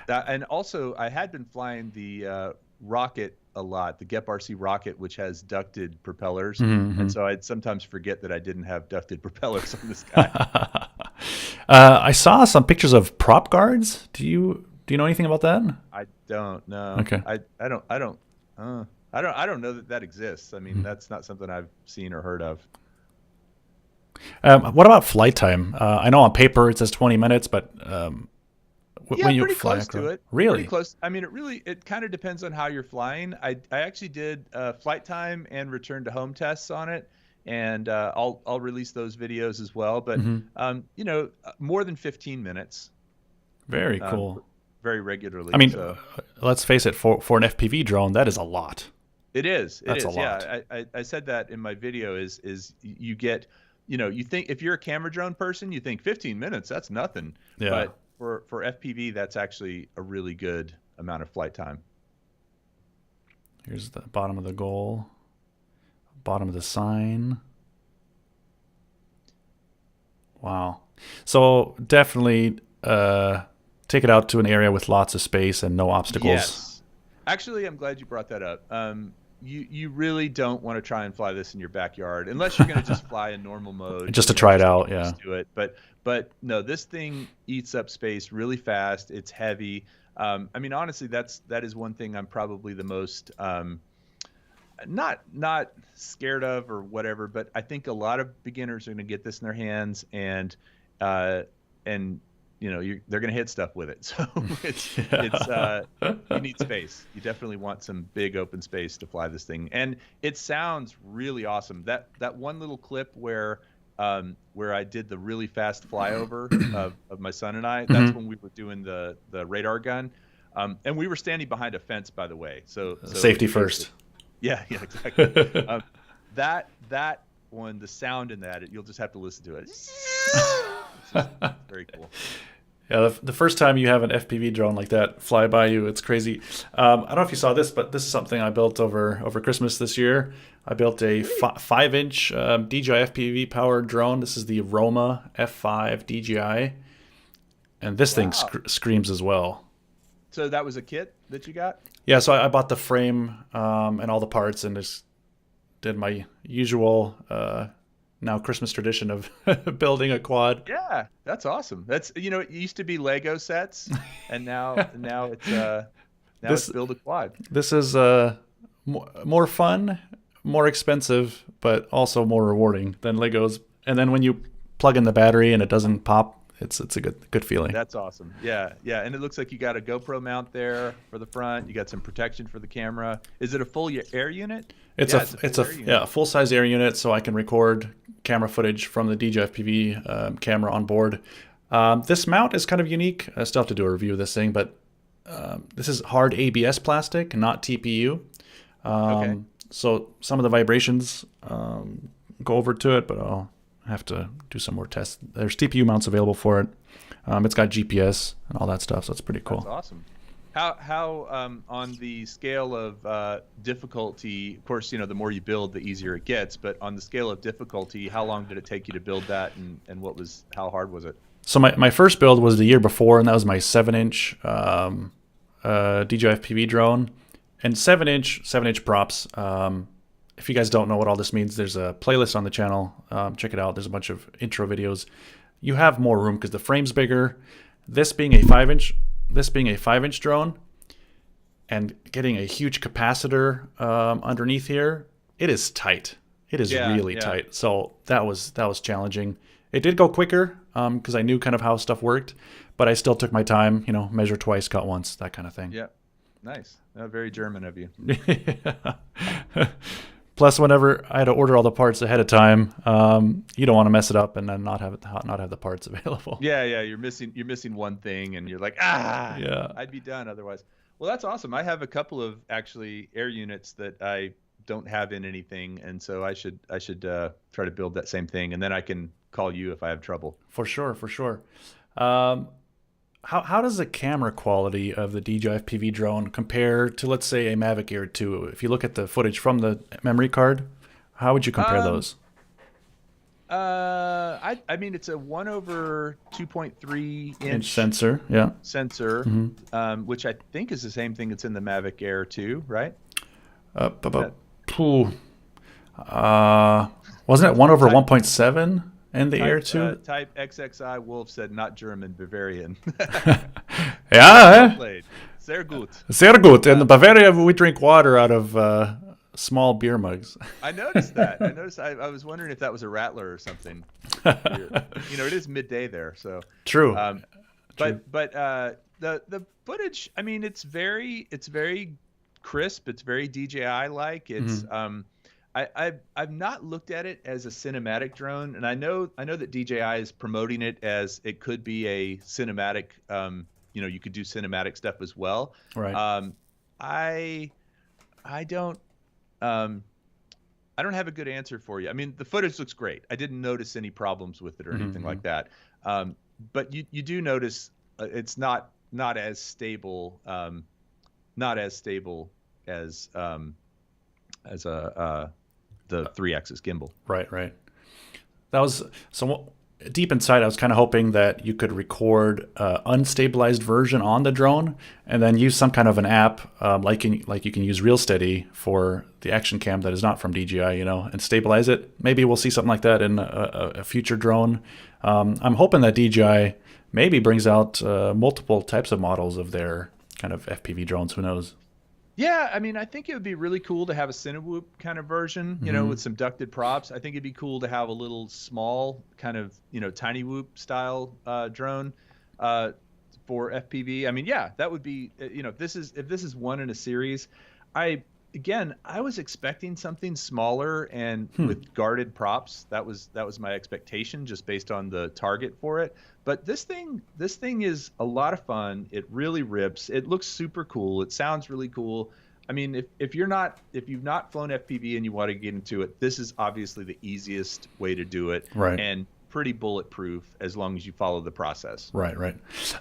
and also I had been flying the rocket a lot, the GEP RC rocket, which has ducted propellers, and so I'd sometimes forget that I didn't have ducted propellers on this guy. I saw some pictures of prop guards. Do you know anything about that? I don't know. Okay. I don't know that exists. I mean, that's not something I've seen or heard of. What about flight time? I know on paper it says 20 minutes, but when you pretty fly close to it. Really? Pretty close. I mean, it kind of depends on how you're flying. I actually did flight time and return to home tests on it, and I'll release those videos as well. But more than 15 minutes. Very cool. Very regularly. I mean, let's face it, for an FPV drone, that is a lot. It is. That's a lot. Yeah, I said that in my video. Is you get, you think if you're a camera drone person, you think 15 minutes, that's nothing. Yeah. But for FPV, that's actually a really good amount of flight time. Here's the bottom of the goal, bottom of the sign. Wow. So definitely take it out to an area with lots of space and no obstacles. Yes. Actually, I'm glad you brought that up. You really don't want to try and fly this in your backyard unless you're going to just fly in normal mode. Just to try it out, yeah. Do it. But no, this thing eats up space really fast. It's heavy. I mean, honestly, that is one thing I'm probably the most not scared of or whatever. But I think a lot of beginners are going to get this in their hands and they're going to hit stuff with it. So you need space. You definitely want some big open space to fly this thing. And it sounds really awesome. That one little clip where I did the really fast flyover of my son and I, that's when we were doing the radar gun. And we were standing behind a fence, by the way. So safety first. Yeah, exactly. That one, the sound in that, you'll just have to listen to it. It's very cool. Yeah, the first time you have an FPV drone like that fly by you, it's crazy. I don't know if you saw this, but this is something I built over Christmas this year. I built a 5-inch DJI FPV powered drone. This is the Roma F5 DJI, and this thing screams as well. So that was a kit that you got? Yeah, so I bought the frame and all the parts, and just did my usual now Christmas tradition of building a quad. Yeah, that's awesome. That's it used to be Lego sets, and now it's build a quad. This is more fun, more expensive, but also more rewarding than Legos. And then when you plug in the battery and it doesn't pop, it's a good feeling. That's awesome. Yeah, and it looks like you got a GoPro mount there for the front. You got some protection for the camera. Is it a full air unit? It's a full size air unit, so I can record camera footage from the DJI FPV camera on board. This mount is kind of unique. I still have to do a review of this thing, but this is hard ABS plastic, not TPU. Okay. So some of the vibrations go over to it, but I'll have to do some more tests. There's TPU mounts available for it. It's got GPS and all that stuff, so it's pretty cool. That's awesome. How on the scale of difficulty, of course, the more you build, the easier it gets, but on the scale of difficulty, how long did it take you to build that, and how hard was it? So my first build was the year before, and that was my 7-inch DJI FPV drone, and 7-inch props. If you guys don't know what all this means, there's a playlist on the channel. Check it out. There's a bunch of intro videos. You have more room because the frame's bigger. This being a 5-inch drone, and getting a huge capacitor underneath here, it is tight. It is really tight. So that was challenging. It did go quicker because I knew kind of how stuff worked, but I still took my time. You know, measure twice, cut once, that kind of thing. Yeah, nice. Very German of you. Plus, whenever I had to order all the parts ahead of time, you don't want to mess it up and then not have the parts available. Yeah, you're missing one thing, and you're like, I'd be done otherwise. Well, that's awesome. I have a couple of actually air units that I don't have in anything, and so I should try to build that same thing, and then I can call you if I have trouble. For sure. How does the camera quality of the DJI FPV drone compare to, let's say, a Mavic Air 2? If you look at the footage from the memory card, how would you compare those? I mean, it's a 1/2.3 inch sensor, which I think is the same thing that's in the Mavic Air 2, right? Wasn't it 1/1.7 in the Air 2? Type XXI Wolf said not German, Bavarian. Yeah. Sehr gut. Sehr gut. In Bavaria, we drink water out of small beer mugs. I noticed that. I was wondering if that was a rattler or something. It is midday there, so true. But the footage, I mean, it's very crisp. It's very DJI like. It's I've not looked at it as a cinematic drone, and I know that DJI is promoting it as it could be a cinematic. You could do cinematic stuff as well. Right. I don't have a good answer for you. I mean, the footage looks great. I didn't notice any problems with it or anything like that. But you do notice it's not as stable, as the 3-axis gimbal. Right. That was so deep inside. I was kind of hoping that you could record unstabilized version on the drone and then use some kind of an app like you can use RealSteady for the action cam that is not from DJI, and stabilize it. Maybe we'll see something like that in a future drone. I'm hoping that DJI maybe brings out multiple types of models of their kind of FPV drones. Who knows? Yeah, I mean, I think it would be really cool to have a Cinewhoop kind of version, with some ducted props. I think it'd be cool to have a little small kind of, tiny whoop style drone for FPV. I mean, yeah, that would be, if this is one in a series. I was expecting something smaller and with guarded props. That was my expectation just based on the target for it. But this thing is a lot of fun. It really rips. It looks super cool. It sounds really cool. I mean, if you've not flown FPV and you want to get into it, this is obviously the easiest way to do it. Right. And pretty bulletproof as long as you follow the process. Right.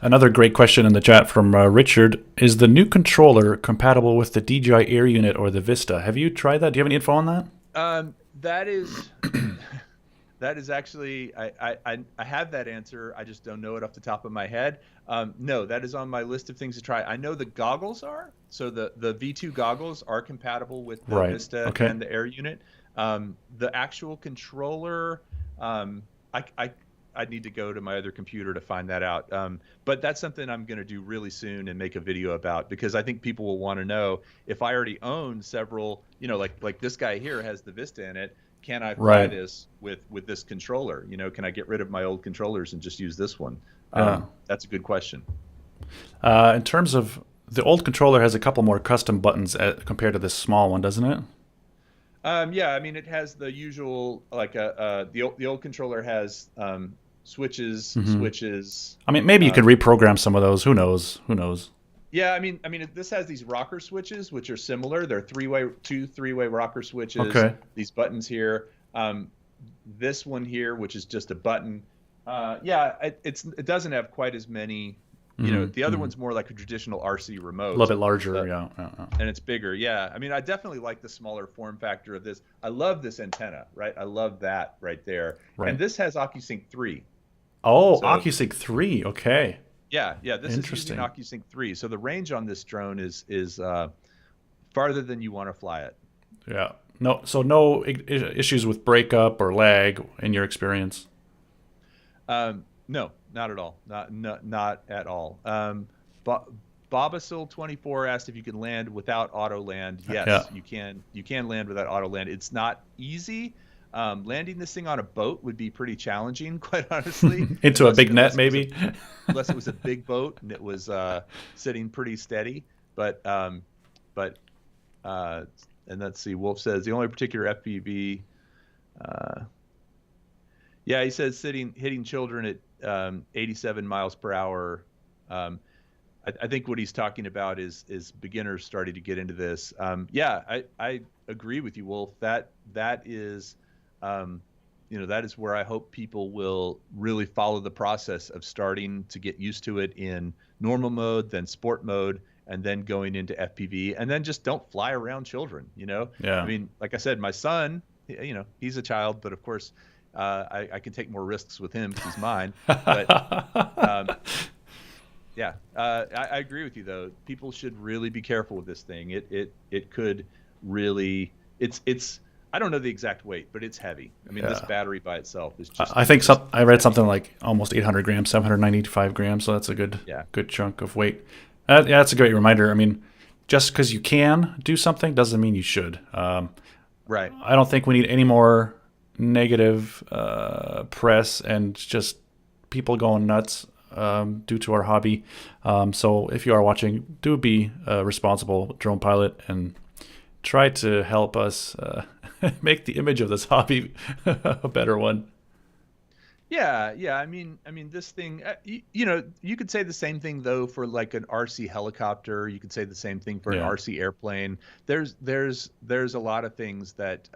Another great question in the chat from Richard. Is the new controller compatible with the DJI Air unit or the Vista? Have you tried that? Do you have any info on that? That is actually, I have that answer. I just don't know it off the top of my head. No, that is on my list of things to try. I know the goggles are. So the V2 goggles are compatible with the Vista and the Air unit. The actual controller, I'd need to go to my other computer to find that out. But that's something I'm going to do really soon and make a video about, because I think people will want to know if I already own several, like this guy here has the Vista in it. Can I fly this with this controller? Can I get rid of my old controllers and just use this one? That's a good question. In terms of the old controller has a couple more custom buttons compared to this small one, doesn't it? Yeah, I mean, it has the usual, like the old controller has switches. I mean, maybe you could reprogram some of those. Who knows? Yeah, I mean, this has these rocker switches, which are similar. They're two three-way rocker switches. Okay. These buttons here. This one here, which is just a button. It doesn't have quite as many. The other one's more like a traditional RC remote. A little bit larger, yeah. And it's bigger, yeah. I mean, I definitely like the smaller form factor of this. I love this antenna, right? I love that right there. Right. And this has OcuSync 3. Oh, So OcuSync 3. Okay. yeah, yeah, this is using Interesting. OcuSync 3. So the range on this drone is farther than you want to fly it. Yeah. No, so no issues with breakup or lag in your experience. No, not at all. Not at all. Bo- Bobasil24 asked if you can land without auto land. Yeah. Yes, you can. You can land without auto land. It's not easy. Landing this thing on a boat would be pretty challenging, quite honestly, Into a big net, unless it was maybe. a big boat and it was sitting pretty steady. But and let's see. Wolf says the only particular FPV. Uh, yeah, he says hitting children at 87 miles per hour. I think what he's talking about is beginners starting to get into this. Yeah, I agree with you, Wolf. That is, that is where I hope people will really follow the process of starting to get used to it in normal mode, then sport mode, and then going into FPV, and then just don't fly around children. I Yeah. mean, like I said, my son, he's a child, but of course, I can take more risks with him because he's mine. But um, yeah, I agree with you though. People should really be careful with this thing. It could really it's I don't know the exact weight, but it's heavy. I mean, this Yeah. battery by itself is just I think I read heavy. something like almost 800 grams, 795 grams. So that's a Yeah, good chunk of weight. Yeah, that's a great reminder. I mean, just because you can do something doesn't mean you should. right. I don't think we need any more negative press and just people going nuts due to our hobby. So if you are watching, do be a responsible drone pilot and try to help us make the image of this hobby a better one. Yeah, yeah. I mean, this thing. You could say the same thing though for like an RC helicopter. You could say the same thing for an Yeah. RC airplane. There's a lot of things that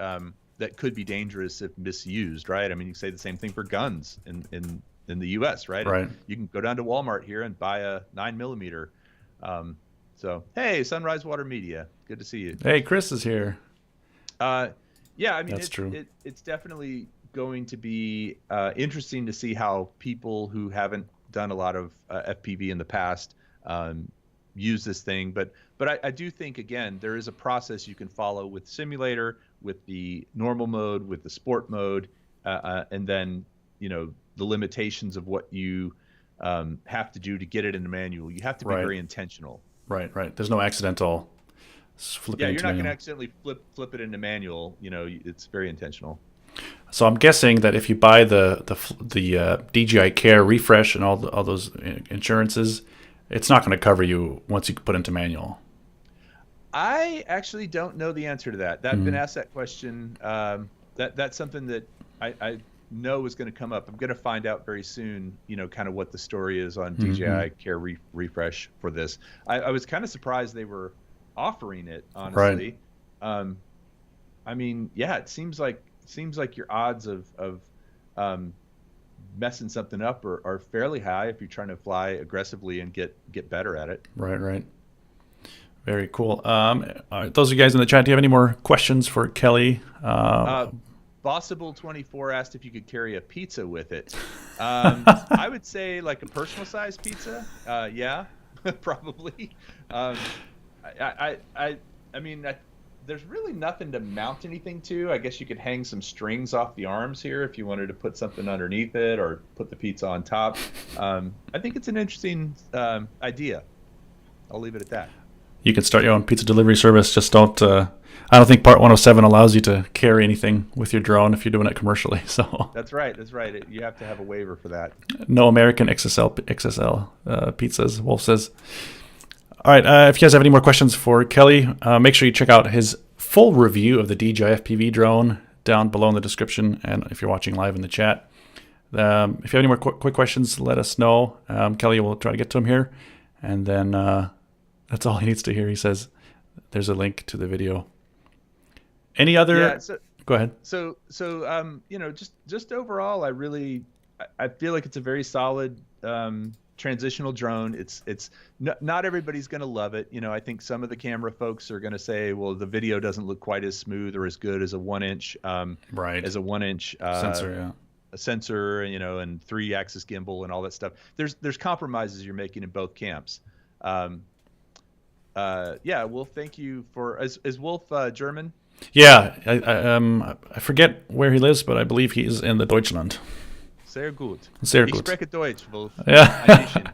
could be dangerous if misused, right? I mean, you can say the same thing for guns in the U.S., right? Right. You can go down to Walmart here and buy a 9mm. So hey, Sunrise Water Media, good to see you. Hey, Chris is here. Uh, yeah, I mean, That's true. it's definitely going to be interesting to see how people who haven't done a lot of FPV in the past use this thing. But I do think, again, there is a process you can follow with simulator, with the normal mode, with the sport mode, and then, the limitations of what you have to do to get it in the manual. You have to be Right. very intentional. Right. There's no accidental Yeah, flipping you're into not going to manual. accidentally flip it into manual. It's very intentional. So I'm guessing that if you buy the DJI Care refresh and all those insurances, it's not going to cover you once you put into manual. I actually don't know the answer to that. I've been asked that question. That's something that I know is going to come up. I'm going to find out very soon, kind of what the story is on DJI Care refresh for this. I was kind of surprised they were offering it, honestly. I mean, yeah, it seems like your odds of messing something up are fairly high if you're trying to fly aggressively and get better at it. Right. Very cool. All right, those of you guys in the chat, do you have any more questions for Kelly? Bossable24 asked if you could carry a pizza with it. I would say like a personal size pizza. Yeah, probably. I mean, there's really nothing to mount anything to. I guess you could hang some strings off the arms here if you wanted to put something underneath it or put the pizza on top. I think it's an interesting idea. I'll leave it at that. You can start your own pizza delivery service. Just don't. I don't think Part 107 allows you to carry anything with your drone if you're doing it commercially. So That's right. You have to have a waiver for that. no American XSL pizzas. Wolf says. All right. If you guys have any more questions for Kelly, make sure you check out his full review of the DJI FPV drone down below in the description, and if you're watching live in the chat. If you have any more quick questions, let us know. Kelly will try to get to them here, and then that's all he needs to hear. He says there's a link to the video. Any other? Yeah. Go ahead. So just overall, I feel like it's a very solid transitional drone. It's not everybody's going to love it. I think some of the camera folks are going to say, well, the video doesn't look quite as smooth or as good as a 1-inch Right. as a 1-inch Sensor. Yeah. a sensor, and 3-axis gimbal and all that stuff. There's compromises you're making in both camps. Yeah, Wolf, thank you for. Is Wolf German? Yeah, I forget where he lives, but I believe he is in the Deutschland. Sehr gut. Sehr Ich gut. spreche Deutsch, Wolf. Ja. Ein bisschen.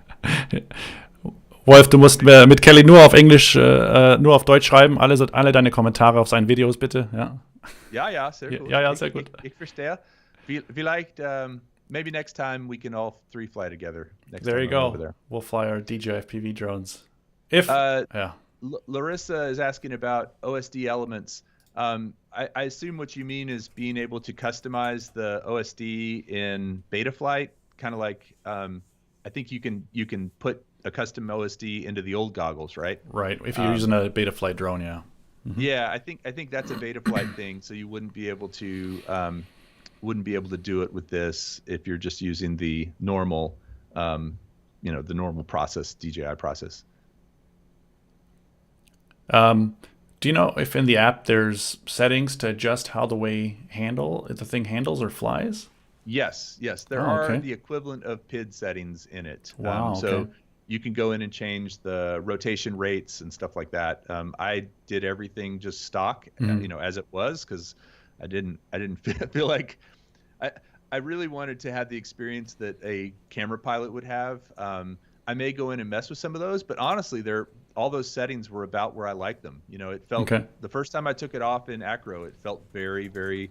Wolf, du musst mit Kelly nur auf Englisch, nur auf Deutsch schreiben. Alle deine Kommentare auf seinen Videos bitte. Ja, sehr gut. Ja, sehr gut. Ich verstehe. Vielleicht, maybe next time we can all 3 fly together. There you go. We'll fly our DJI FPV drones. Larissa is asking about OSD elements. I assume what you mean is being able to customize the OSD in Betaflight, kind of like I think you can put a custom OSD into the old goggles, right? Right. If you're using a Betaflight drone, yeah. Mm-hmm. Yeah, I think that's a Betaflight thing. So you wouldn't be able to do it with this if you're just using the normal, the normal process, DJI process. Do you know if in the app there's settings to adjust how the thing handles or flies? Yes. There are the equivalent of PID settings in it. Wow. So you can go in and change the rotation rates and stuff like that. I did everything just stock, as it was, because I didn't feel like I really wanted to have the experience that a camera pilot would have. I may go in and mess with some of those, but honestly, all those settings were about where I like them. It felt the first time I took it off in acro, it felt very, very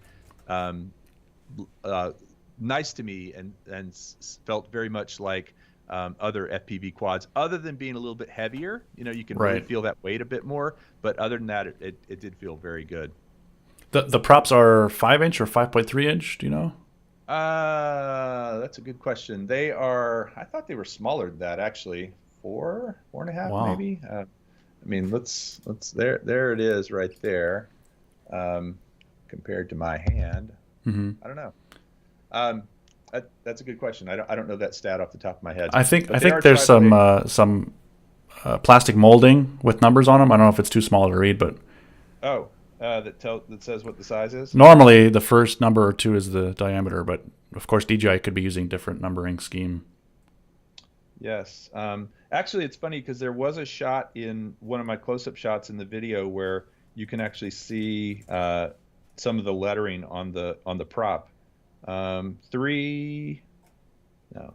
nice to me, and felt very much like other FPV quads. Other than being a little bit heavier, you can really feel that weight a bit more. But other than that, it did feel very good. The props are 5-inch or 5.3-inch. Do you know? That's a good question. They are. I thought they were smaller than that, actually. 4.5, maybe. I mean, let's. There it is, right there. Compared to my hand, I don't know. That's a good question. I don't know that stat off the top of my head. I think there's some plastic molding with numbers on them. I don't know if it's too small to read, but that says what the size is. Normally, the first number or 2 is the diameter, but of course, DJI could be using different numbering scheme. Yes. Actually, it's funny because there was a shot in one of my close-up shots in the video where you can actually see some of the lettering on the prop. 3. No,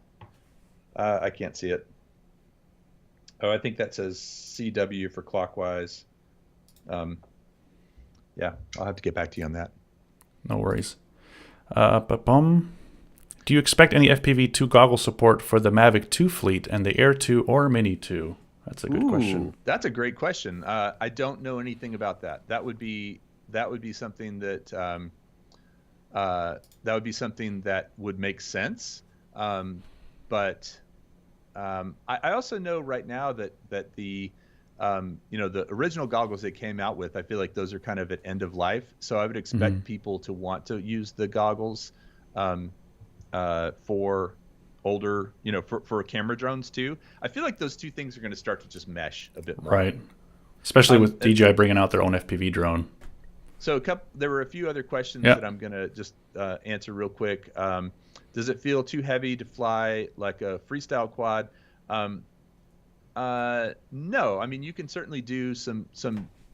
I can't see it. Oh, I think that says CW for clockwise. Yeah, I'll have to get back to you on that. No worries. Do you expect any FPV2 goggle support for the Mavic 2 fleet and the Air 2 or Mini 2? That's a good question. That's a great question. I don't know anything about that. That would be something that would make sense. But I also know right now that the the original goggles they came out with, I feel like those are kind of at end of life. So I would expect people to want to use the goggles for older, for camera drones too. I feel like those two things are going to start to just mesh a bit more. Right. Especially with DJI bringing out their own FPV drone. So there were a few other questions that I'm going to just answer real quick. Does it feel too heavy to fly like a freestyle quad? No, I mean, you can certainly do some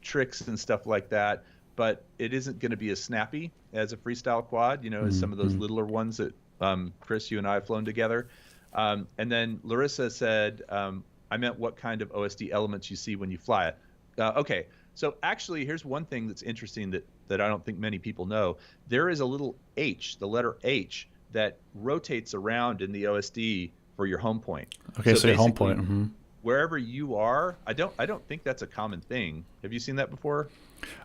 tricks and stuff like that, but it isn't going to be as snappy as a freestyle quad, as some of those littler ones that Chris, you and I have flown together. And then Larissa said, I meant what kind of OSD elements you see when you fly it. Okay, so actually, here's one thing that's interesting that I don't think many people know. There is a little H, the letter H, that rotates around in the OSD for your home point. Okay, so your home point. Mm-hmm. Wherever you are, I don't think that's a common thing. Have you seen that before?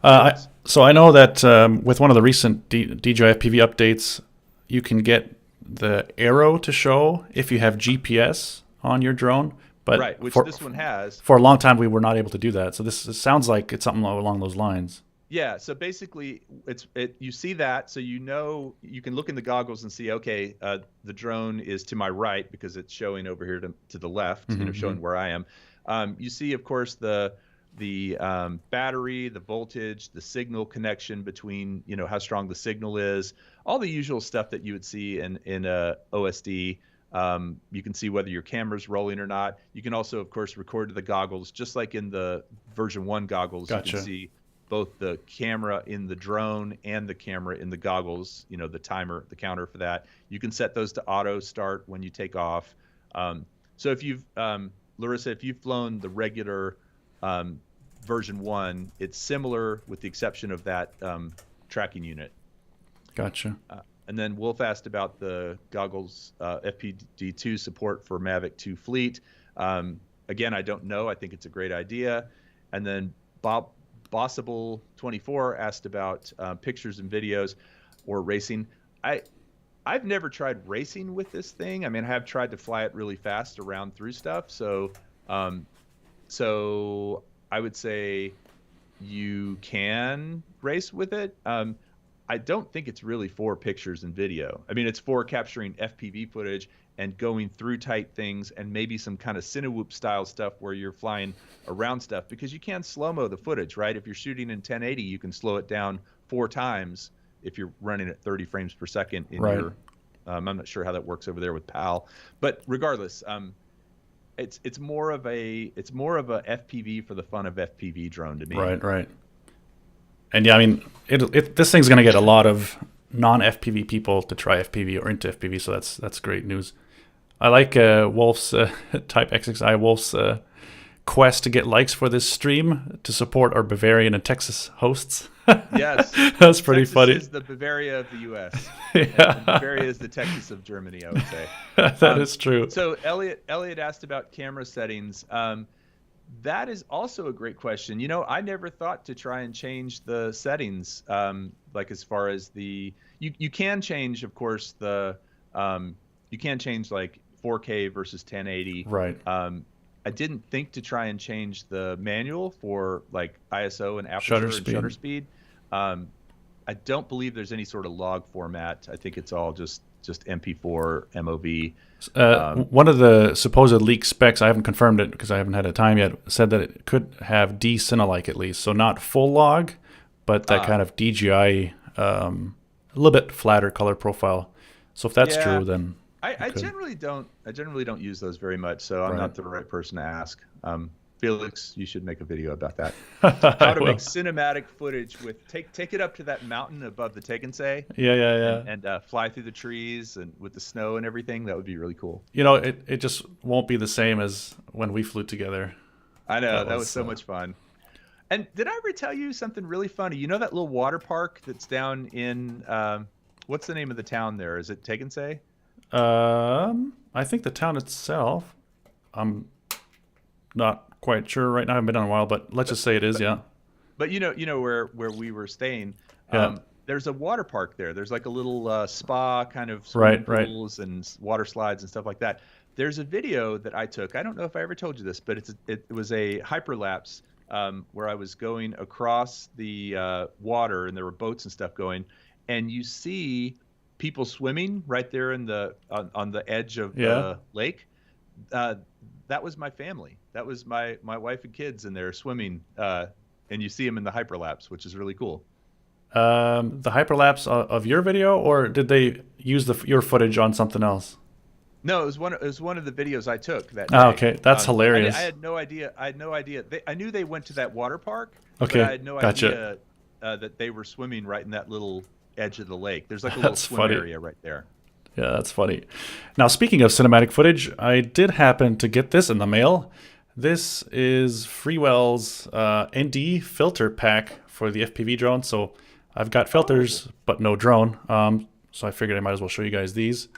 So I know that with one of the recent DJI FPV updates, you can get the arrow to show if you have GPS on your drone. But right, which this one has. For a long time, we were not able to do that. So this sounds like it's something along those lines. Yeah, so basically, you see that, so you can look in the goggles and see, okay, the drone is to my right because it's showing over here to the left, showing where I am. You see, of course, the the battery, the voltage, the signal connection between, how strong the signal is, all the usual stuff that you would see in a OSD. You can see whether your camera's rolling or not. You can also, of course, record to the goggles, just like in the version 1 goggles. Gotcha. You can see both the camera in the drone and the camera in the goggles, the timer, the counter for that. You can set those to auto start when you take off. So if you've, Larissa, if you've flown the regular version 1, it's similar with the exception of that tracking unit. Gotcha. And then Wolf asked about the goggles FPD2 support for Mavic 2 Fleet. Again, I don't know. I think it's a great idea. And then Bossable24 asked about pictures and videos or racing. I've never tried racing with this thing. I mean, I have tried to fly it really fast around through stuff. So I would say you can race with it. I don't think it's really for pictures and video. I mean, it's for capturing FPV footage and going through tight things and maybe some kind of Cinewhoop style stuff where you're flying around stuff, because you can slow-mo the footage, right? If you're shooting in 1080, you can slow it down 4 times if you're running at 30 frames per second in your I'm not sure how that works over there with PAL, but regardless, it's more of a FPV for the fun of FPV drone to me. Right. And yeah, I mean, this thing's gonna get a lot of non-FPV people to try FPV or into FPV, so that's great news. I like Wolf's Type XXI Wolf's quest to get likes for this stream to support our Bavarian and Texas hosts. Yes, that's pretty funny. Texas is the Bavaria of the U.S. Yeah, Bavaria is the Texas of Germany, I would say. That is true. So Elliot asked about camera settings. That is also a great question. I never thought to try and change the settings. Like as far as you can change, of course, you can change like 4K versus 1080. Right. I didn't think to try and change the manual for like ISO and aperture and shutter speed. I don't believe there's any sort of log format. I think it's all just MP4 MOV. One of the supposed leaked specs, I haven't confirmed it because I haven't had a time yet, said that it could have D-Cinelike at least, so not full log, but that kind of DJI, a little bit flatter color profile. So if that's true, then I generally don't use those very much, so I'm not the right person to ask. Felix, you should make a video about that. How to make cinematic footage with take it up to that mountain above the Tegernsee. Yeah. And fly through the trees and with the snow and everything. That would be really cool. It just won't be the same as when we flew together. I know, that was so much fun. And did I ever tell you something really funny? You know that little water park that's down in what's the name of the town there? Is it Tegernsee? I think the town itself, I'm not quite sure right now. I haven't been on a while, but let's just say it is, yeah. But you know where we were staying, there's a water park there. There's like a little spa kind of swimming pools and water slides and stuff like that. There's a video that I took. I don't know if I ever told you this, but it was a hyperlapse where I was going across the water and there were boats and stuff going, and you see people swimming right there in on the edge of the lake. That was my family. That was my wife and kids in there swimming, and you see them in the hyperlapse, which is really cool. The hyperlapse of your video, or did they use your footage on something else? No, it was one of the videos I took that day. Oh, okay, that's hilarious. I had no idea. I knew they went to that water park. Okay, but I had no idea that they were swimming right in that little edge of the lake. There's like a little swim area right there. Yeah, that's funny. Now, speaking of cinematic footage, I did happen to get this in the mail. This is Freewell's ND filter pack for the FPV drone. So I've got filters, but no drone. So I figured I might as well show you guys these.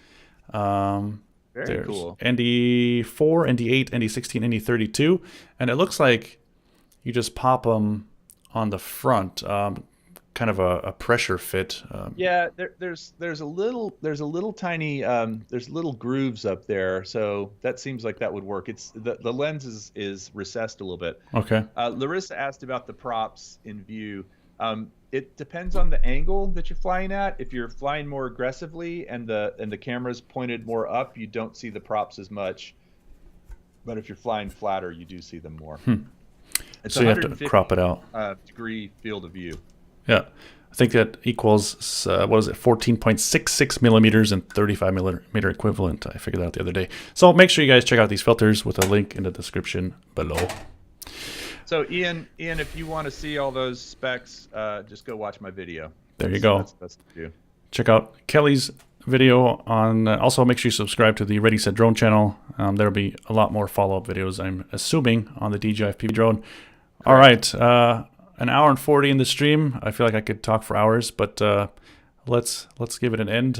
Very cool. ND4, ND8, ND16, ND32. And it looks like you just pop them on the front. Kind of a pressure fit. Yeah, there's a little tiny there's little grooves up there, so that seems like that would work. It's the lens is recessed a little bit. Okay. Larissa asked about the props in view. It depends on the angle that you're flying at. If you're flying more aggressively and the camera's pointed more up, you don't see the props as much. But if you're flying flatter, you do see them more. It's So you have to crop it out. Degree field of view. Yeah. I think that equals, what is it, 14.66 millimeters and 35 millimeter equivalent. I figured that out the other day. So make sure you guys check out these filters with a link in the description below. So Ian, if you want to see all those specs, just go watch my video. There you go. That's what you do. Check out Kelly's video on, also make sure you subscribe to the Ready Set Drone channel. There'll be a lot more follow-up videos, I'm assuming, on the DJI FPV drone. Correct. All right. An hour and 40 in the stream. I feel like I could talk for hours, but let's give it an end.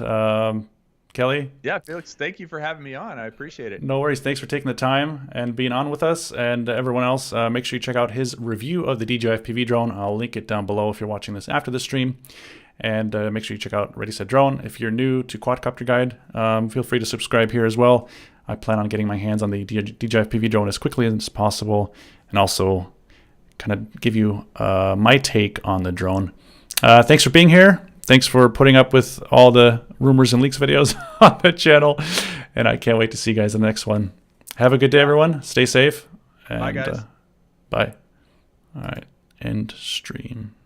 Kelly? Yeah, Felix, thank you for having me on. I appreciate it. No worries. Thanks for taking the time and being on with us. And everyone else, make sure you check out his review of the DJI FPV drone. I'll link it down below if you're watching this after the stream. And make sure you check out Ready Set Drone. If you're new to Quadcopter Guide, feel free to subscribe here as well. I plan on getting my hands on the DJI FPV drone as quickly as possible, and also kind of give you my take on the drone. Thanks for being here. Thanks for putting up with all the rumors and leaks videos on the channel. And I can't wait to see you guys in the next one. Have a good day, everyone. Stay safe. And, bye, guys. Bye. All right. End stream.